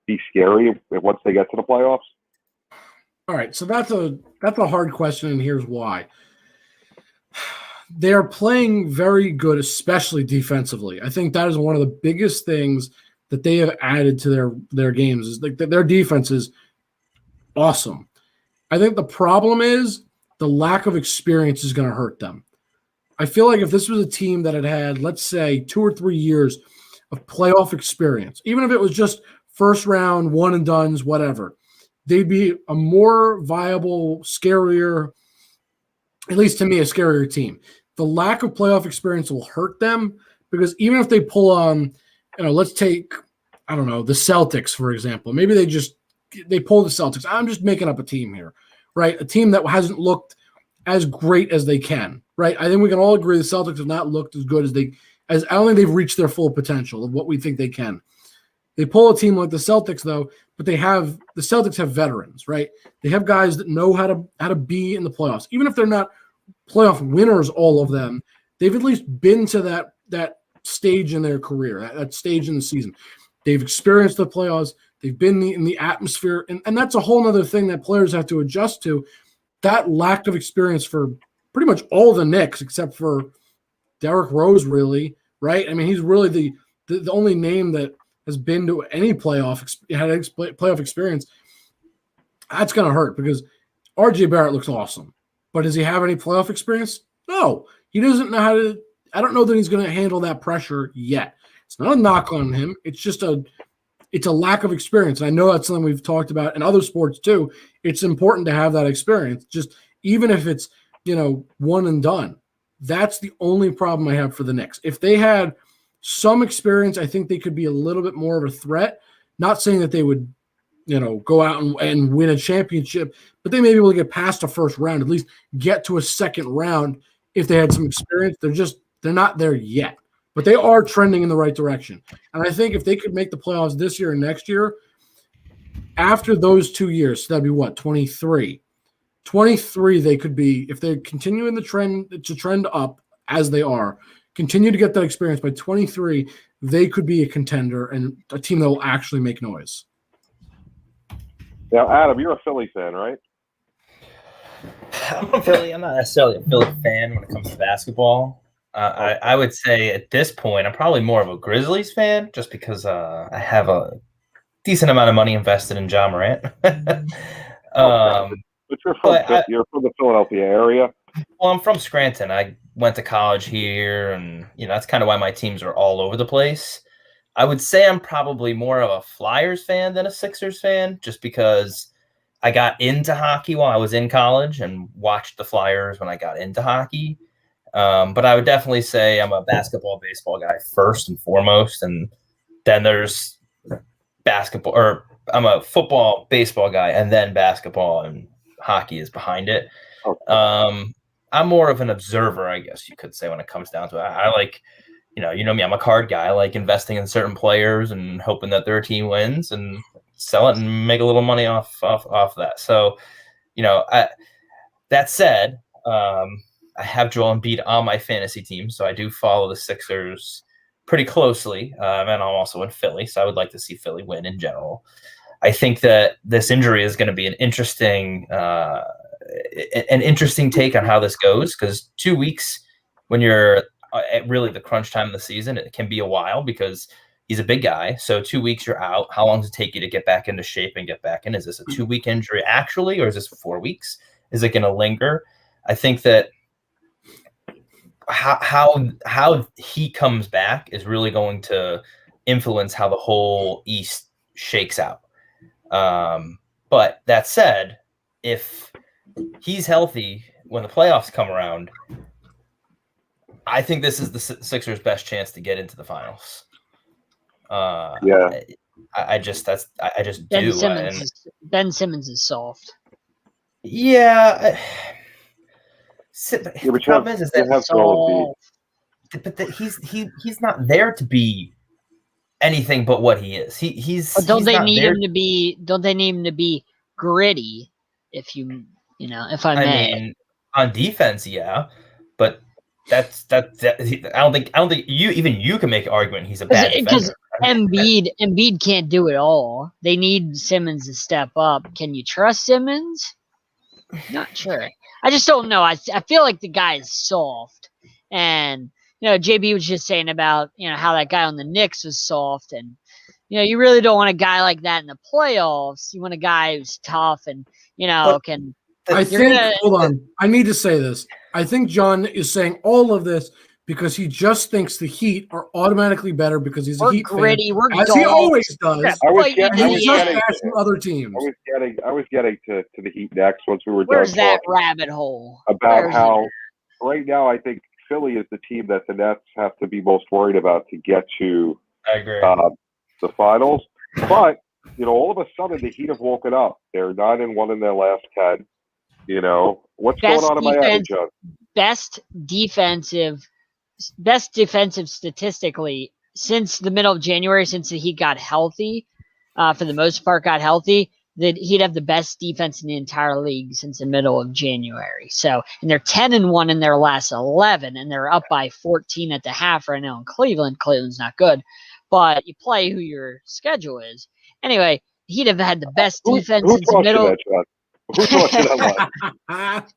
Speaker 3: be scary once they get to the playoffs?
Speaker 1: All right, so that's a hard question, and here's why. They are playing very good, especially defensively. I think that is one of the biggest things that they have added to their games. Is like their defense is awesome. I think the problem is the lack of experience is going to hurt them. I feel like if this was a team that had, let's say, 2 or 3 years of playoff experience, even if it was just first round, one and dones, whatever, they'd be a more viable, scarier, at least to me, a scarier team. The lack of playoff experience will hurt them because even if they pull on, let's take, I don't know, the Celtics, for example. Maybe they pull the Celtics. I'm just making up a team here, right? A team that hasn't looked as great as they can, right? I think we can all agree the Celtics have not looked as good as I don't think they've reached their full potential of what we think they can. They pull a team like the Celtics, though, but the Celtics have veterans, right? They have guys that know how to be in the playoffs. Even if they're not playoff winners, all of them, they've at least been to that stage in their career, that stage in the season. They've experienced the playoffs. They've been in the atmosphere, and that's a whole other thing that players have to adjust to. That lack of experience for pretty much all the Knicks, except for Derrick Rose, really, right? I mean, he's really the only name that has been to any playoff experience. That's going to hurt because R.J. Barrett looks awesome. But does he have any playoff experience? No. He doesn't know how to – I don't know that he's going to handle that pressure yet. It's not a knock on him. It's just it's a lack of experience. And I know that's something we've talked about in other sports too. It's important to have that experience. Just even if it's, one and done. That's the only problem I have for the Knicks. If they had some experience, I think they could be a little bit more of a threat. Not saying that they would – go out and win a championship, but they may be able to get past a first round, at least get to a second round if they had some experience. They're not there yet, but they are trending in the right direction. And I think if they could make the playoffs this year and next year, after those 2 years, so that'd be what, 23? 23, they could be, if they continue in the trend to trend up as they are, continue to get that experience by 23, they could be a contender and a team that will actually make noise.
Speaker 3: Now, Adam, you're a Philly fan, right?
Speaker 2: I'm not necessarily a Philly fan when it comes to basketball. I would say at this point, I'm probably more of a Grizzlies fan just because I have a decent amount of money invested in John Morant.
Speaker 3: But you're from the Philadelphia area?
Speaker 2: Well, I'm from Scranton. I went to college here, and that's kind of why my teams are all over the place. I would say I'm probably more of a Flyers fan than a Sixers fan, just because I got into hockey while I was in college and watched the Flyers when I got into hockey. But I would definitely say I'm a basketball, baseball guy first and foremost, and then there's basketball, or I'm a football, baseball guy, and then basketball and hockey is behind it. Okay. I'm more of an observer, I guess you could say, when it comes down to it. I like. You know me, I'm a card guy. I like investing in certain players and hoping that their team wins and sell it and make a little money off that. So, that said, I have Joel Embiid on my fantasy team, so I do follow the Sixers pretty closely, and I'm also in Philly, so I would like to see Philly win in general. I think that this injury is going to be an interesting take on how this goes, because 2 weeks when you're at really the crunch time of the season, it can be a while because he's a big guy. So 2 weeks you're out. How long does it take you to get back into shape and get back in? Is this a 2-week injury actually, or is this 4 weeks? Is it going to linger? I think that how he comes back is really going to influence how the whole East shakes out. But that said, if he's healthy when the playoffs come around, I think this is the Sixers' best chance to get into the finals. I just
Speaker 4: Ben
Speaker 2: do.
Speaker 4: Ben Simmons is soft.
Speaker 2: Yeah.
Speaker 3: Yeah,
Speaker 2: the problem is that he's not there to be anything but what he is.
Speaker 4: Don't they need him to be gritty? If I mean,
Speaker 2: on defense, yeah, but that's I don't think you can make an argument he's a bad defender.
Speaker 4: Because Embiid can't do it all. They need Simmons to step up. Can you trust Simmons? Not sure. I just don't know. I feel like the guy is soft, and JB was just saying about how that guy on the Knicks was soft, and you really don't want a guy like that in the playoffs. You want a guy who's tough and can.
Speaker 1: Hold on. I need to say this. I think John is saying all of this because he just thinks the Heat are automatically better because he's a Heat
Speaker 4: gritty,
Speaker 1: fan, as he always does.
Speaker 3: I was getting
Speaker 1: other teams.
Speaker 3: I was getting to the Heat next once we were done.
Speaker 4: Where's that rabbit hole?
Speaker 3: About how right now I think Philly is the team that the Nets have to be most worried about to get to the finals. But all of a sudden the Heat have woken up. They're 9-1 in their last 10. What's going on in Miami, John?
Speaker 4: Best defensive statistically since the middle of January, since the Heat got healthy, for the most part got healthy, that he'd have the best defense in the entire league since the middle of January. So, and they're 10-1 in their last 11, and they're up by 14 at the half right now in Cleveland. Cleveland's not good, but you play who your schedule is. Anyway, he'd have had the best defense since the middle.
Speaker 3: Who taught you that?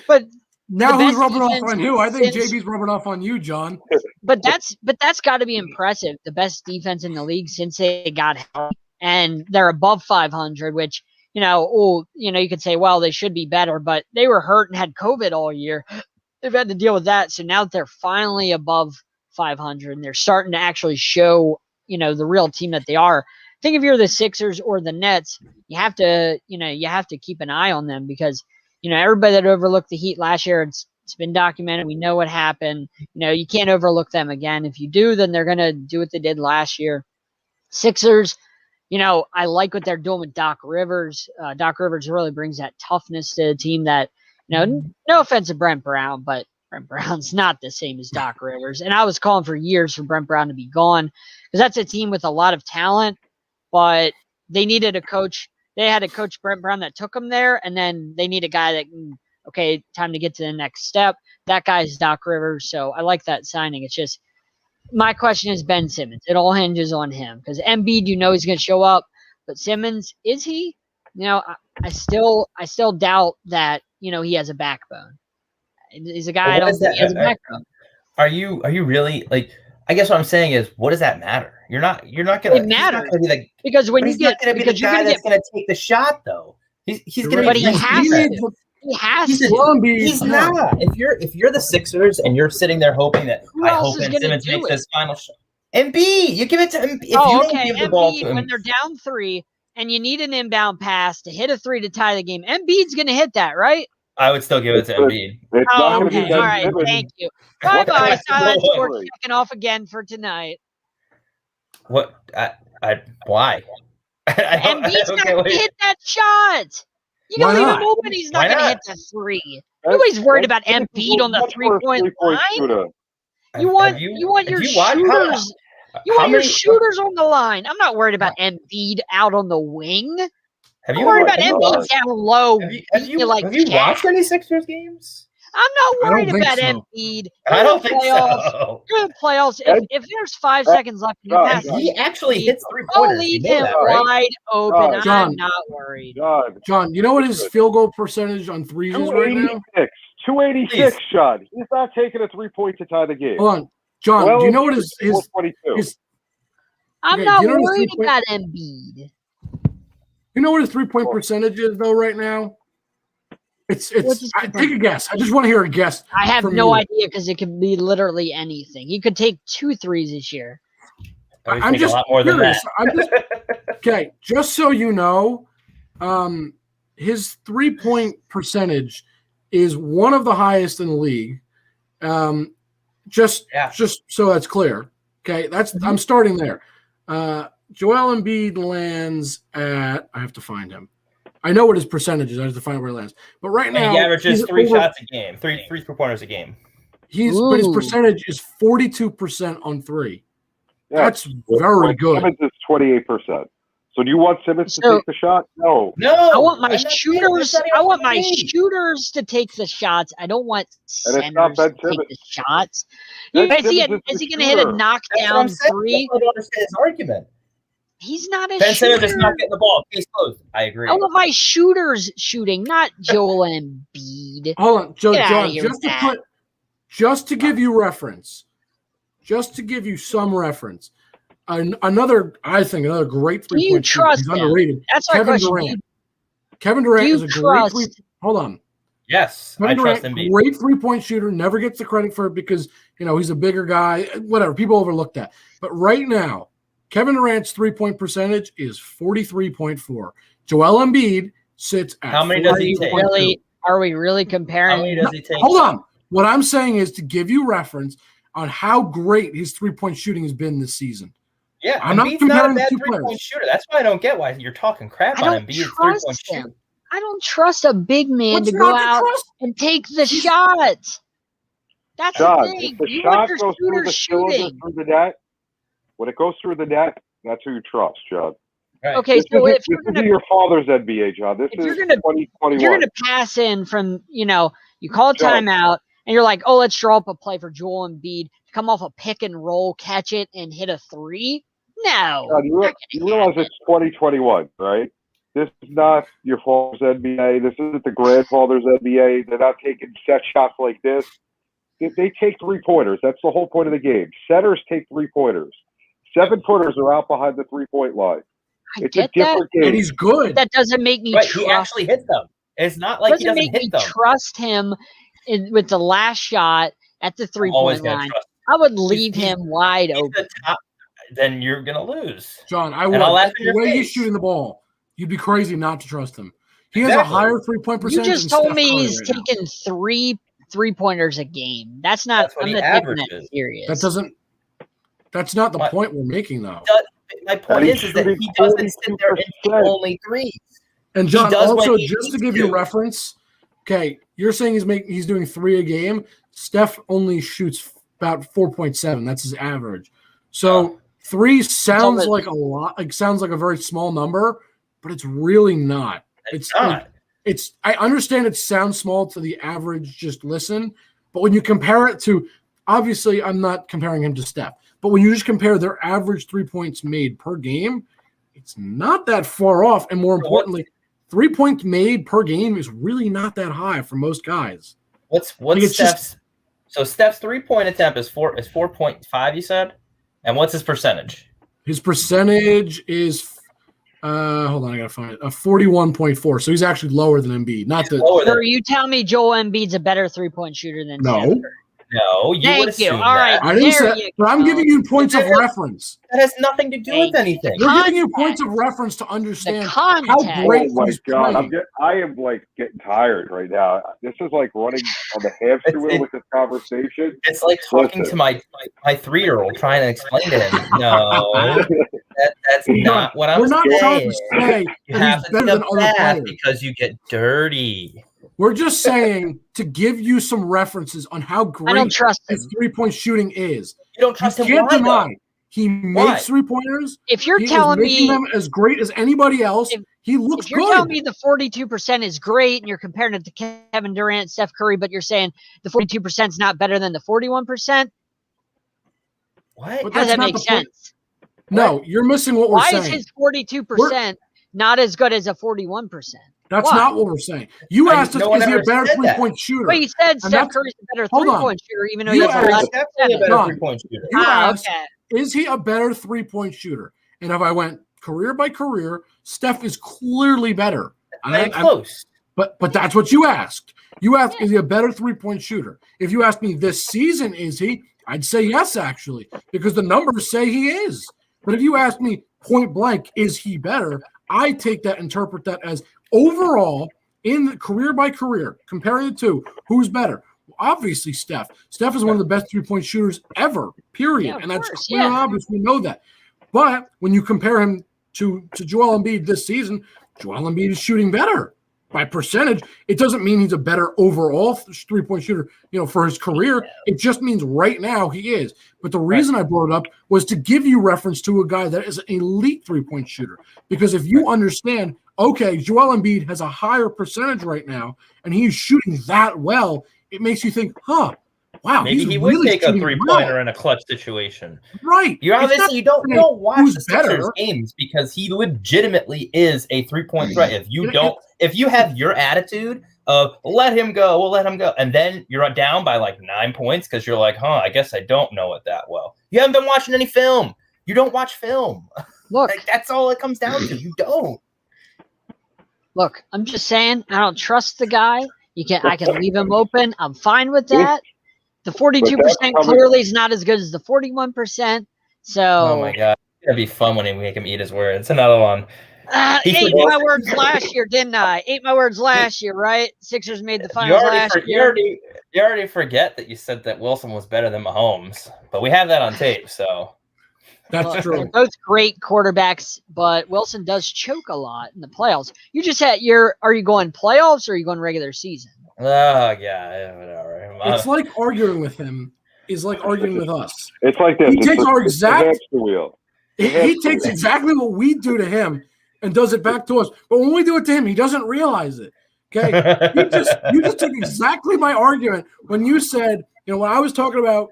Speaker 4: But
Speaker 1: now who's rubbing off on who? I think JB's rubbing off on you, John.
Speaker 4: But that's got to be impressive. The best defense in the league since they got healthy, and they're above 500. Which you could say, well, they should be better, but they were hurt and had COVID all year. They've had to deal with that. So now that they're finally above 500, and they're starting to actually show the real team that they are. I think if you're the Sixers or the Nets, you have to keep an eye on them because everybody that overlooked the Heat last year, it's been documented. We know what happened. You can't overlook them again. If you do, then they're gonna do what they did last year. Sixers, I like what they're doing with Doc Rivers. Doc Rivers really brings that toughness to the team that no offense to Brent Brown, but Brent Brown's not the same as Doc Rivers. And I was calling for years for Brent Brown to be gone because that's a team with a lot of talent. But they needed a coach. They had a coach, Brent Brown, that took them there, and then they need a guy that, time to get to the next step. That guy's Doc Rivers, so I like that signing. It's just my question is Ben Simmons. It all hinges on him because Embiid, he's going to show up, but Simmons, is he? I still doubt that he has a backbone. He's a guy I don't think he has a backbone.
Speaker 2: Are you really like? I guess what I'm saying is, what does that matter? You're not gonna.
Speaker 4: It matters because when you get,
Speaker 2: going to be the guy that's going to take the shot, though. He's going to.
Speaker 4: But he has to. He has to.
Speaker 2: He's not. If you're the Sixers and you're sitting there hoping that I hope Ben Simmons makes this final shot, Embiid, you give it to him.
Speaker 4: Embiid, the ball to him, when they're down 3 and you need an inbound pass to hit a 3 to tie the game, Embiid's going to hit that, right?
Speaker 2: I would still give it to Embiid.
Speaker 4: Okay. All right. Thank you. Bye-bye. Sideline Sports checking off again for tonight.
Speaker 2: What? Why?
Speaker 4: Embiid's not going to hit that shot. You don't leave him open. He's not going to hit the 3. Nobody's worried about Embiid on the 3-point line. You want your shooters. You want your shooters on the line. I'm not worried about Embiid out on the wing. I'm worried about Embiid down low.
Speaker 2: Have you watched any Sixers games?
Speaker 4: I'm not worried about
Speaker 1: so.
Speaker 4: Embiid.
Speaker 2: I don't think so.
Speaker 4: Good playoffs. If there's 5 seconds left in the pass,
Speaker 2: He actually hits
Speaker 4: I'll
Speaker 2: three-pointers.
Speaker 4: leave
Speaker 2: You know
Speaker 4: him
Speaker 2: that, right?
Speaker 4: wide open.
Speaker 1: John.
Speaker 4: I'm not worried.
Speaker 1: John, you know what his field goal percentage on threes is right now?
Speaker 3: 286, John. He's not taking a 3-point to tie the game.
Speaker 1: Hold on. John, do you know what his
Speaker 4: I'm not worried about Embiid.
Speaker 1: You know what his 3-point percentage is though right now? Take a guess. I just want to hear a guess.
Speaker 4: I have no idea because it could be literally anything. He could take 2 threes this year.
Speaker 1: I'm just
Speaker 2: a lot more
Speaker 1: curious.
Speaker 2: than that.
Speaker 1: Okay, just so you know, his 3-point percentage is one of the highest in the league. Just so that's clear. Okay, I'm starting there. Joel Embiid lands at. I have to find him. I know what his percentage is. I have to find where he lands. But right now,
Speaker 2: he averages 3 shots a game, three 3-pointers a game.
Speaker 1: But his percentage is 42% on 3.
Speaker 3: Yeah.
Speaker 1: That's very good.
Speaker 3: Simmons is 28%. So do you want Simmons to take the shot? No.
Speaker 4: I want my shooters. I want my shooters to take the shots. I don't want centers to take the shots. Is he going to hit a knockdown 3?
Speaker 2: I don't understand his argument.
Speaker 4: He's not a
Speaker 2: Ben
Speaker 4: shooter.
Speaker 2: Simmons is not getting the ball. Case closed. I agree.
Speaker 4: I want my shooters shooting, not Joel Embiid.
Speaker 1: Hold on, John. Just to give you reference, just to give you some reference, another great 3-point shooter. He's underrated.
Speaker 4: That's our
Speaker 1: Kevin
Speaker 4: question.
Speaker 1: Durant. Kevin Durant is a great Hold on.
Speaker 2: Yes,
Speaker 1: Kevin
Speaker 2: I trust
Speaker 1: Durant,
Speaker 2: Embiid.
Speaker 1: great 3-point shooter. Never gets the credit for it because he's a bigger guy. Whatever, people overlook that. But right now, Kevin Durant's 3-point percentage is 43.4. Joel Embiid sits at.
Speaker 2: How many does he take?
Speaker 4: Are we really comparing?
Speaker 2: How many does he take?
Speaker 1: Hold on. What I'm saying is to give you reference on how great his 3-point shooting has been this season.
Speaker 2: Yeah,
Speaker 1: I'm not
Speaker 2: Embiid's
Speaker 1: comparing
Speaker 2: not a bad
Speaker 1: the 2
Speaker 2: 3-point
Speaker 1: players.
Speaker 2: shooter. That's why I don't get why you're talking crap on Embiid's 3-point shooter.
Speaker 4: I don't trust a big man
Speaker 1: What's
Speaker 4: to go
Speaker 1: not to
Speaker 4: out
Speaker 1: trust?
Speaker 4: and take the shot. That's
Speaker 3: John,
Speaker 4: the thing.
Speaker 3: if the
Speaker 4: You
Speaker 3: shot
Speaker 4: want your
Speaker 3: goes through
Speaker 4: shooter
Speaker 3: the cylinder
Speaker 4: shooting.
Speaker 3: through the net, when it goes through the net, that's who you trust, John.
Speaker 2: Right.
Speaker 4: Okay,
Speaker 3: This
Speaker 4: so
Speaker 3: isn't-
Speaker 4: if you're
Speaker 3: this
Speaker 4: going
Speaker 3: isn't
Speaker 4: to
Speaker 3: your father's NBA, John. This
Speaker 4: if
Speaker 3: is
Speaker 4: you're gonna-
Speaker 3: 2021.
Speaker 4: you're going to pass in from you call a
Speaker 3: John.
Speaker 4: timeout and you're like, oh, let's draw up a play for Joel Embiid to come off a pick and roll, catch it, and hit a 3. No,
Speaker 3: John, you realize it's 2021, right? This is not your father's NBA. This isn't the grandfather's NBA. They're not taking set shots like this. They take 3-pointers. That's the whole point of the game. Setters take 3-pointers. 7-footers are out behind the 3-point line. It's a different game.
Speaker 1: And he's good.
Speaker 4: That doesn't make me
Speaker 2: Right,
Speaker 4: trust.
Speaker 2: he actually hits them. It's not like he doesn't
Speaker 4: make me
Speaker 2: hit them.
Speaker 4: trust him with the last shot at the 3-point line. I would leave him wide open.
Speaker 2: The top, then you're gonna lose.
Speaker 1: John, I would. The way he's shooting the ball, you'd be crazy not to trust him. He has a higher 3-point percentage.
Speaker 4: You just told me he's taking 3-pointers a game. That's not. I'm not taking that serious.
Speaker 1: That's not the point we're making, though.
Speaker 2: My point is that he doesn't sit there and take only 3s.
Speaker 1: And John, also, just to give you reference, okay, you're saying he's doing 3 a game. Steph only shoots about 4.7. That's his average. So 3 sounds like a lot. Sounds like a very small number, but it's really not.
Speaker 2: It's not.
Speaker 1: I understand it sounds small to the average. Just listen, but when you compare it to, obviously, I'm not comparing him to Steph. But when you just compare their average 3 points made per game, it's not that far off. And more importantly, 3 points made per game is really not that high for most guys.
Speaker 2: What's Steph's? So Steph's 3-point attempt is 4.5. You said, and what's his percentage?
Speaker 1: His percentage is hold on, I gotta find it. 41.4. So he's actually lower than Embiid.
Speaker 4: So you tell me Joel Embiid's a better 3-point shooter than
Speaker 1: no.
Speaker 2: No, you would assume
Speaker 4: All right,
Speaker 1: I didn't say, but I'm giving you points of reference.
Speaker 2: That has nothing to do with anything.
Speaker 1: We're giving you points of reference to understand how great
Speaker 3: he's playing. I am getting tired right now. This is like running on the hamster wheel with this conversation.
Speaker 2: It's like talking to my 3-year-old trying to explain to him. No, that's not what I'm saying.
Speaker 1: We're not trying to say
Speaker 2: you
Speaker 1: that
Speaker 2: have
Speaker 1: he's
Speaker 2: to
Speaker 1: better
Speaker 2: do
Speaker 1: than
Speaker 2: the
Speaker 1: other
Speaker 2: math
Speaker 1: players.
Speaker 2: because you get dirty.
Speaker 1: We're just saying to give you some references on how great
Speaker 4: I don't trust
Speaker 1: his 3-point shooting is.
Speaker 2: You don't trust him.
Speaker 1: You can't deny.
Speaker 2: Though?
Speaker 1: He makes 3-pointers.
Speaker 4: If you're
Speaker 1: he
Speaker 4: telling
Speaker 1: is making
Speaker 4: me
Speaker 1: them as great as anybody else, He looks
Speaker 4: if you're
Speaker 1: good.
Speaker 4: telling me the 42% is great and you're comparing it to Kevin Durant, Steph Curry, but you're saying the 42% is not better than the 41%,
Speaker 2: What?
Speaker 4: how does that make sense?
Speaker 1: No, you're missing what we're saying.
Speaker 4: Why is his 42% not as good as a 41%?
Speaker 1: That's not what we're saying. You asked us, is he a better three-point shooter?
Speaker 4: But you said Steph Curry's a better three-point shooter, even though he has less.
Speaker 2: Definitely a better three-point shooter.
Speaker 1: You asked, is he a better three-point shooter? And if I went career by career, Steph is clearly better.
Speaker 2: Close.
Speaker 1: But that's what you asked. You asked, is he a better three-point shooter? If you asked me this season, is he? I'd say yes, actually, because the numbers say he is. But if you ask me point blank, is he better? I interpret that as overall in the career by career, comparing the two, who's better? Well, obviously, Steph. Steph is one of the best three-point shooters ever, period.
Speaker 4: Yeah,
Speaker 1: and that's clear and obvious. We know that. But when you compare him to Joel Embiid this season, Joel Embiid is shooting better by percentage. It doesn't mean he's a better overall three-point shooter, for his career. It just means right now he is. But the reason I brought it up was to give you reference to a guy that is an elite three-point shooter. Because if you understand, okay, Joel Embiid has a higher percentage right now, and he's shooting that well, it makes you think, wow,
Speaker 2: maybe he would take a three-pointer in a clutch situation.
Speaker 1: Right.
Speaker 2: You obviously don't watch the Sixers games because he legitimately is a three-point threat. If you have your attitude of let him go, we'll let him go, and then you're down by like 9 points because you're like, I guess I don't know it that well. You haven't been watching any film. You don't watch film.
Speaker 4: Look,
Speaker 2: that's all it comes down to. You don't.
Speaker 4: Look, I'm just saying, I don't trust the guy. I can leave him open. I'm fine with that. The 42% clearly is not as good as the 41%. So,
Speaker 2: oh my God, it's gonna be fun when we make him eat his words. Another one.
Speaker 4: Ate my words last year, didn't I? Ate my words last year, right? Sixers made the finals last year.
Speaker 2: You already forget that you said that Wilson was better than Mahomes, but we have that on tape, so.
Speaker 1: That's true.
Speaker 4: They're both great quarterbacks, but Wilson does choke a lot in the playoffs. You just had are you going playoffs or are you going regular season?
Speaker 2: Oh, yeah, whatever.
Speaker 1: It's like arguing with him is like arguing with us.
Speaker 3: It's like this.
Speaker 1: He takes our exact he takes exactly what we do to him and does it back to us. But when we do it to him, he doesn't realize it. Okay? you just took exactly my argument when you said, when I was talking about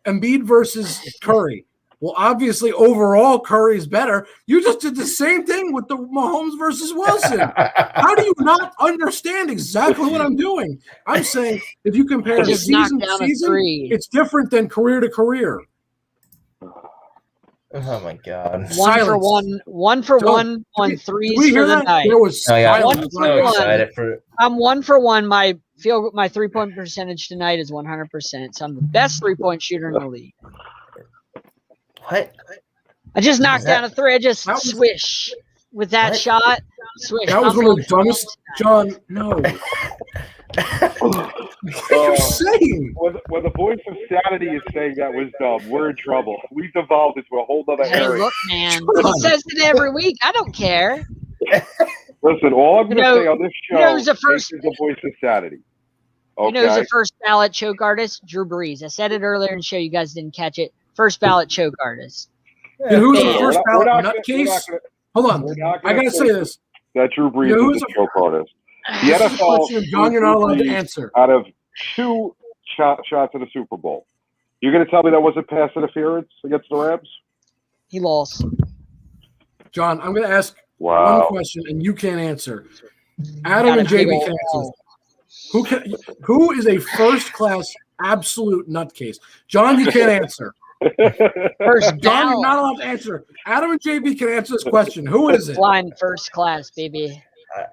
Speaker 1: Embiid versus Curry. Well, obviously, overall, Curry's better. You just did the same thing with the Mahomes versus Wilson. How do you not understand exactly what I'm doing? I'm saying if you compare season to season, it's different than career to career.
Speaker 2: Oh, my God.
Speaker 4: One for one on threes for the night.
Speaker 1: There was
Speaker 4: I'm 1 for 1. My 3-point percentage tonight is 100%. So I'm the best 3-point shooter in the league.
Speaker 2: What?
Speaker 4: I just knocked down a three. I just swish with that shot. Swish.
Speaker 1: That was one of the dumbest. John, no. What are you saying?
Speaker 3: When the voice of sanity is saying that was dumb, we're in trouble. We've devolved into a whole other area.
Speaker 4: Look, man. He says it every week. I don't care.
Speaker 3: Listen, all I'm going to say on this show is the voice of sanity. Okay.
Speaker 4: You know who's the first ballot choke artist? Drew Brees. I said it earlier in the show. You guys didn't catch it. First ballot choke artist.
Speaker 1: And who's the first ballot nutcase? Hold on. I got to say this.
Speaker 3: That Drew Brees is a choke artist. The NFL,
Speaker 1: John, you're not allowed to answer.
Speaker 3: Out of 2 shots in the Super Bowl, you're going to tell me that wasn't pass interference against the Rams?
Speaker 4: He lost.
Speaker 1: John, I'm going to ask one question, and you can't answer. Adam and JB can answer. Who is a first-class absolute nutcase? John, you can't answer. John, you're not allowed to answer. Adam and JB can answer this question. Who is it?
Speaker 4: Blind first class, baby.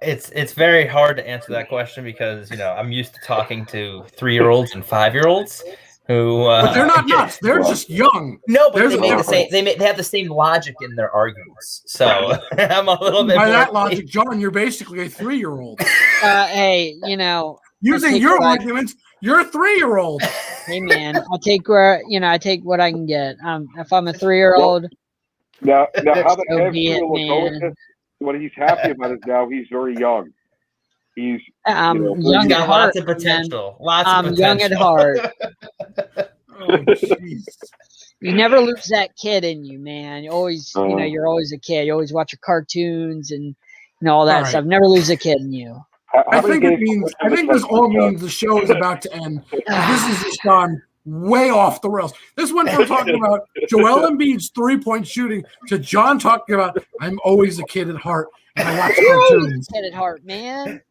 Speaker 2: It's very hard to answer that question because I'm used to talking to 3-year-olds and 5-year-olds who.
Speaker 1: But they're not nuts. They're just young.
Speaker 2: No, but they have the same logic in their arguments. So I'm a little bit.
Speaker 1: By that logic, John, you're basically a 3-year-old.
Speaker 4: Hey,
Speaker 1: using your arguments, you're a 3-year-old.
Speaker 4: Hey man, I take what I can get. If I'm a 3-year-old.
Speaker 3: Now how the heck will go with this? What he's happy about is now he's very young. He's
Speaker 4: young at heart.
Speaker 2: Lots of potential.
Speaker 4: Young at heart.
Speaker 1: Oh, jeez.
Speaker 4: You never lose that kid in you, man. You always, you're always a kid. You always watch your cartoons and and all that
Speaker 1: All right.
Speaker 4: stuff. Never lose a kid in you.
Speaker 1: I think this all means the show is about to end. This has just gone way off the rails. This went from talking about Joel Embiid's 3-point shooting to John talking about I'm always a kid at heart and I watch cartoons.
Speaker 4: Kid at heart, man.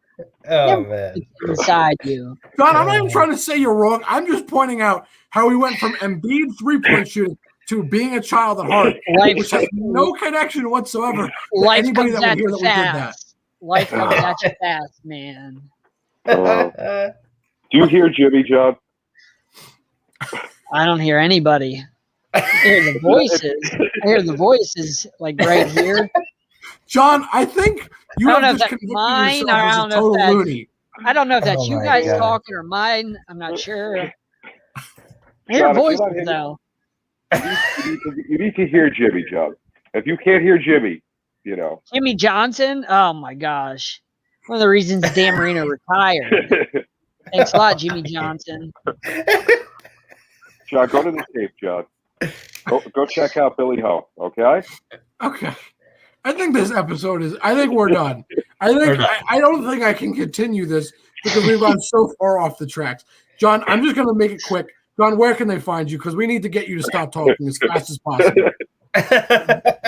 Speaker 2: Oh man,
Speaker 4: inside you,
Speaker 1: John. I'm not even trying to say you're wrong. I'm just pointing out how we went from Embiid 3-point shooting to being a child at heart, which has no connection whatsoever to anybody that would hear that we did that.
Speaker 4: Life comes at you fast, man.
Speaker 3: Do you hear Jimmy, John?
Speaker 4: I don't hear anybody. I hear the voices. I hear the voices like right here.
Speaker 1: John, I think you have just convicted
Speaker 4: mine,
Speaker 1: yourself as a total loony.
Speaker 4: I don't know if that's you guys talking or mine. I'm not sure. I hear
Speaker 3: John,
Speaker 4: voices though.
Speaker 3: You need to hear Jimmy, John. If you can't hear Jimmy, you know.
Speaker 4: Jimmy Johnson? Oh my gosh. One of the reasons Dan Marino retired. Thanks a lot, Jimmy Johnson.
Speaker 3: John, go to the tape, John. Go check out Billy Ho, okay?
Speaker 1: Okay. I think this episode is. I think we're done. I don't think I can continue this because we've gone so far off the tracks. John, I'm just going to make it quick. John, where can they find you? Because we need to get you to stop talking as fast as possible.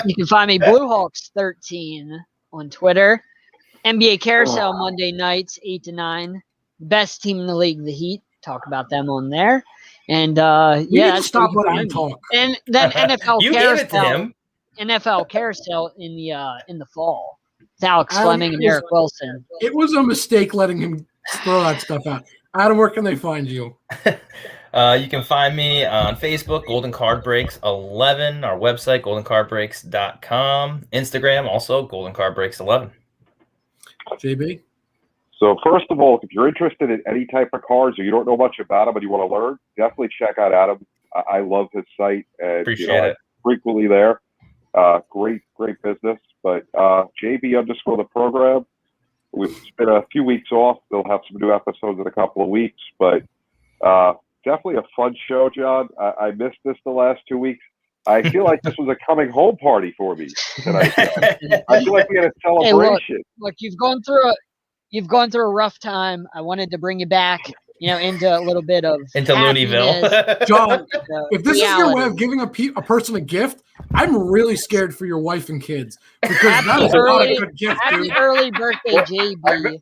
Speaker 4: You can find me BlueHawks13 on Twitter. NBA Carousel Monday nights 8 to 9. Best team in the league, the Heat. Talk about them on there. And
Speaker 1: stop letting him talk.
Speaker 4: And then NFL
Speaker 2: you
Speaker 4: Carousel.
Speaker 2: gave it to him.
Speaker 4: NFL Carousel in the fall. It's Alex Fleming and Eric Wilson.
Speaker 1: It was a mistake letting him throw that stuff out. Adam, where can they find you?
Speaker 2: You can find me on Facebook, Golden Card Breaks 11, our website, goldencardbreaks.com, Instagram, also Golden Card Breaks 11.
Speaker 1: JB?
Speaker 3: So first of all, if you're interested in any type of cards or you don't know much about them and you want to learn, definitely check out Adam. I love his site and
Speaker 2: Appreciate it.
Speaker 3: frequently there. Great business. But JB _ the program. We've been a few weeks off. They'll have some new episodes in a couple of weeks, but definitely a fun show, John. I missed this the last 2 weeks. I feel like this was a coming home party for me tonight. I feel like we had a celebration.
Speaker 4: Hey, look, you've gone through a rough time. I wanted to bring you back, into a little bit of
Speaker 2: Looneyville.
Speaker 1: John, if this is your way of giving a person a gift, I'm really scared for your wife and kids because that is not a good gift.
Speaker 4: Happy early birthday, JB.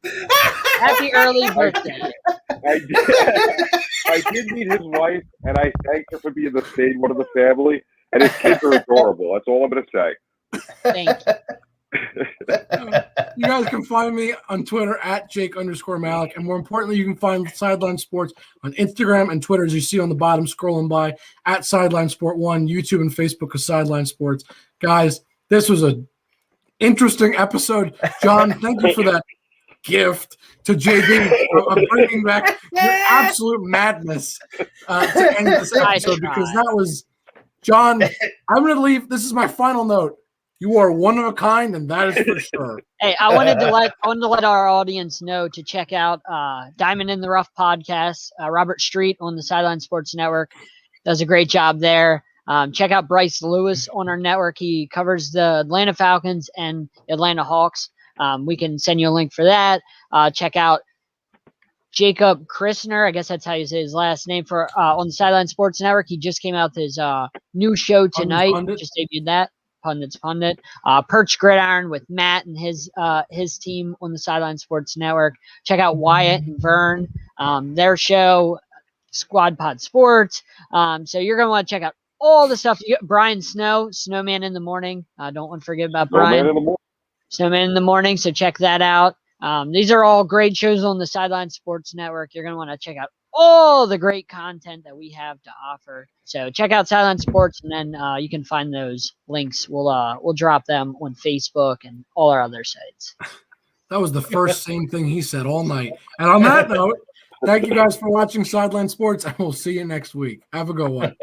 Speaker 4: Happy early birthday.
Speaker 3: I did meet his wife, and I thanked her for being the same one of the family. And his kids are adorable. That's all I'm going to say.
Speaker 4: Thank you.
Speaker 1: You guys can find me on Twitter at Jake_Malik. And more importantly, you can find Sideline Sports on Instagram and Twitter, as you see on the bottom scrolling by, at Sideline Sport 1, YouTube and Facebook of Sideline Sports. Guys, this was an interesting episode. John, thank you for that gift to JB of bringing back your absolute madness to end this episode, because that was John. I'm going to leave. This is my final note. You are one of a kind, and that is for sure.
Speaker 4: Hey, I wanted to let our audience know to check out Diamond in the Rough podcast. Robert Street on the Sideline Sports Network does a great job there. Check out Bryce Lewis on our network. He covers the Atlanta Falcons and Atlanta Hawks. We can send you a link for that. Check out Jacob Christner. I guess that's how you say his last name for on the Sideline Sports Network. He just came out with his new show tonight. Just debuted that. Pundit. Perch Gridiron with Matt and his team on the Sideline Sports Network. Check out Wyatt and Vern, their show, Squad Pod Sports. So you're going to want to check out all the stuff. Brian Snowman in the Morning. Don't want to forget about Brian. Snowman in the Morning. So check that out. These are all great shows on the Sideline Sports Network. You're going to want to check out all the great content that we have to offer. So check out Sideline Sports, and then you can find those links. We'll drop them on Facebook and all our other sites.
Speaker 1: That was the first same thing he said all night. And on that note, thank you guys for watching Sideline Sports, and we'll see you next week. Have a good one.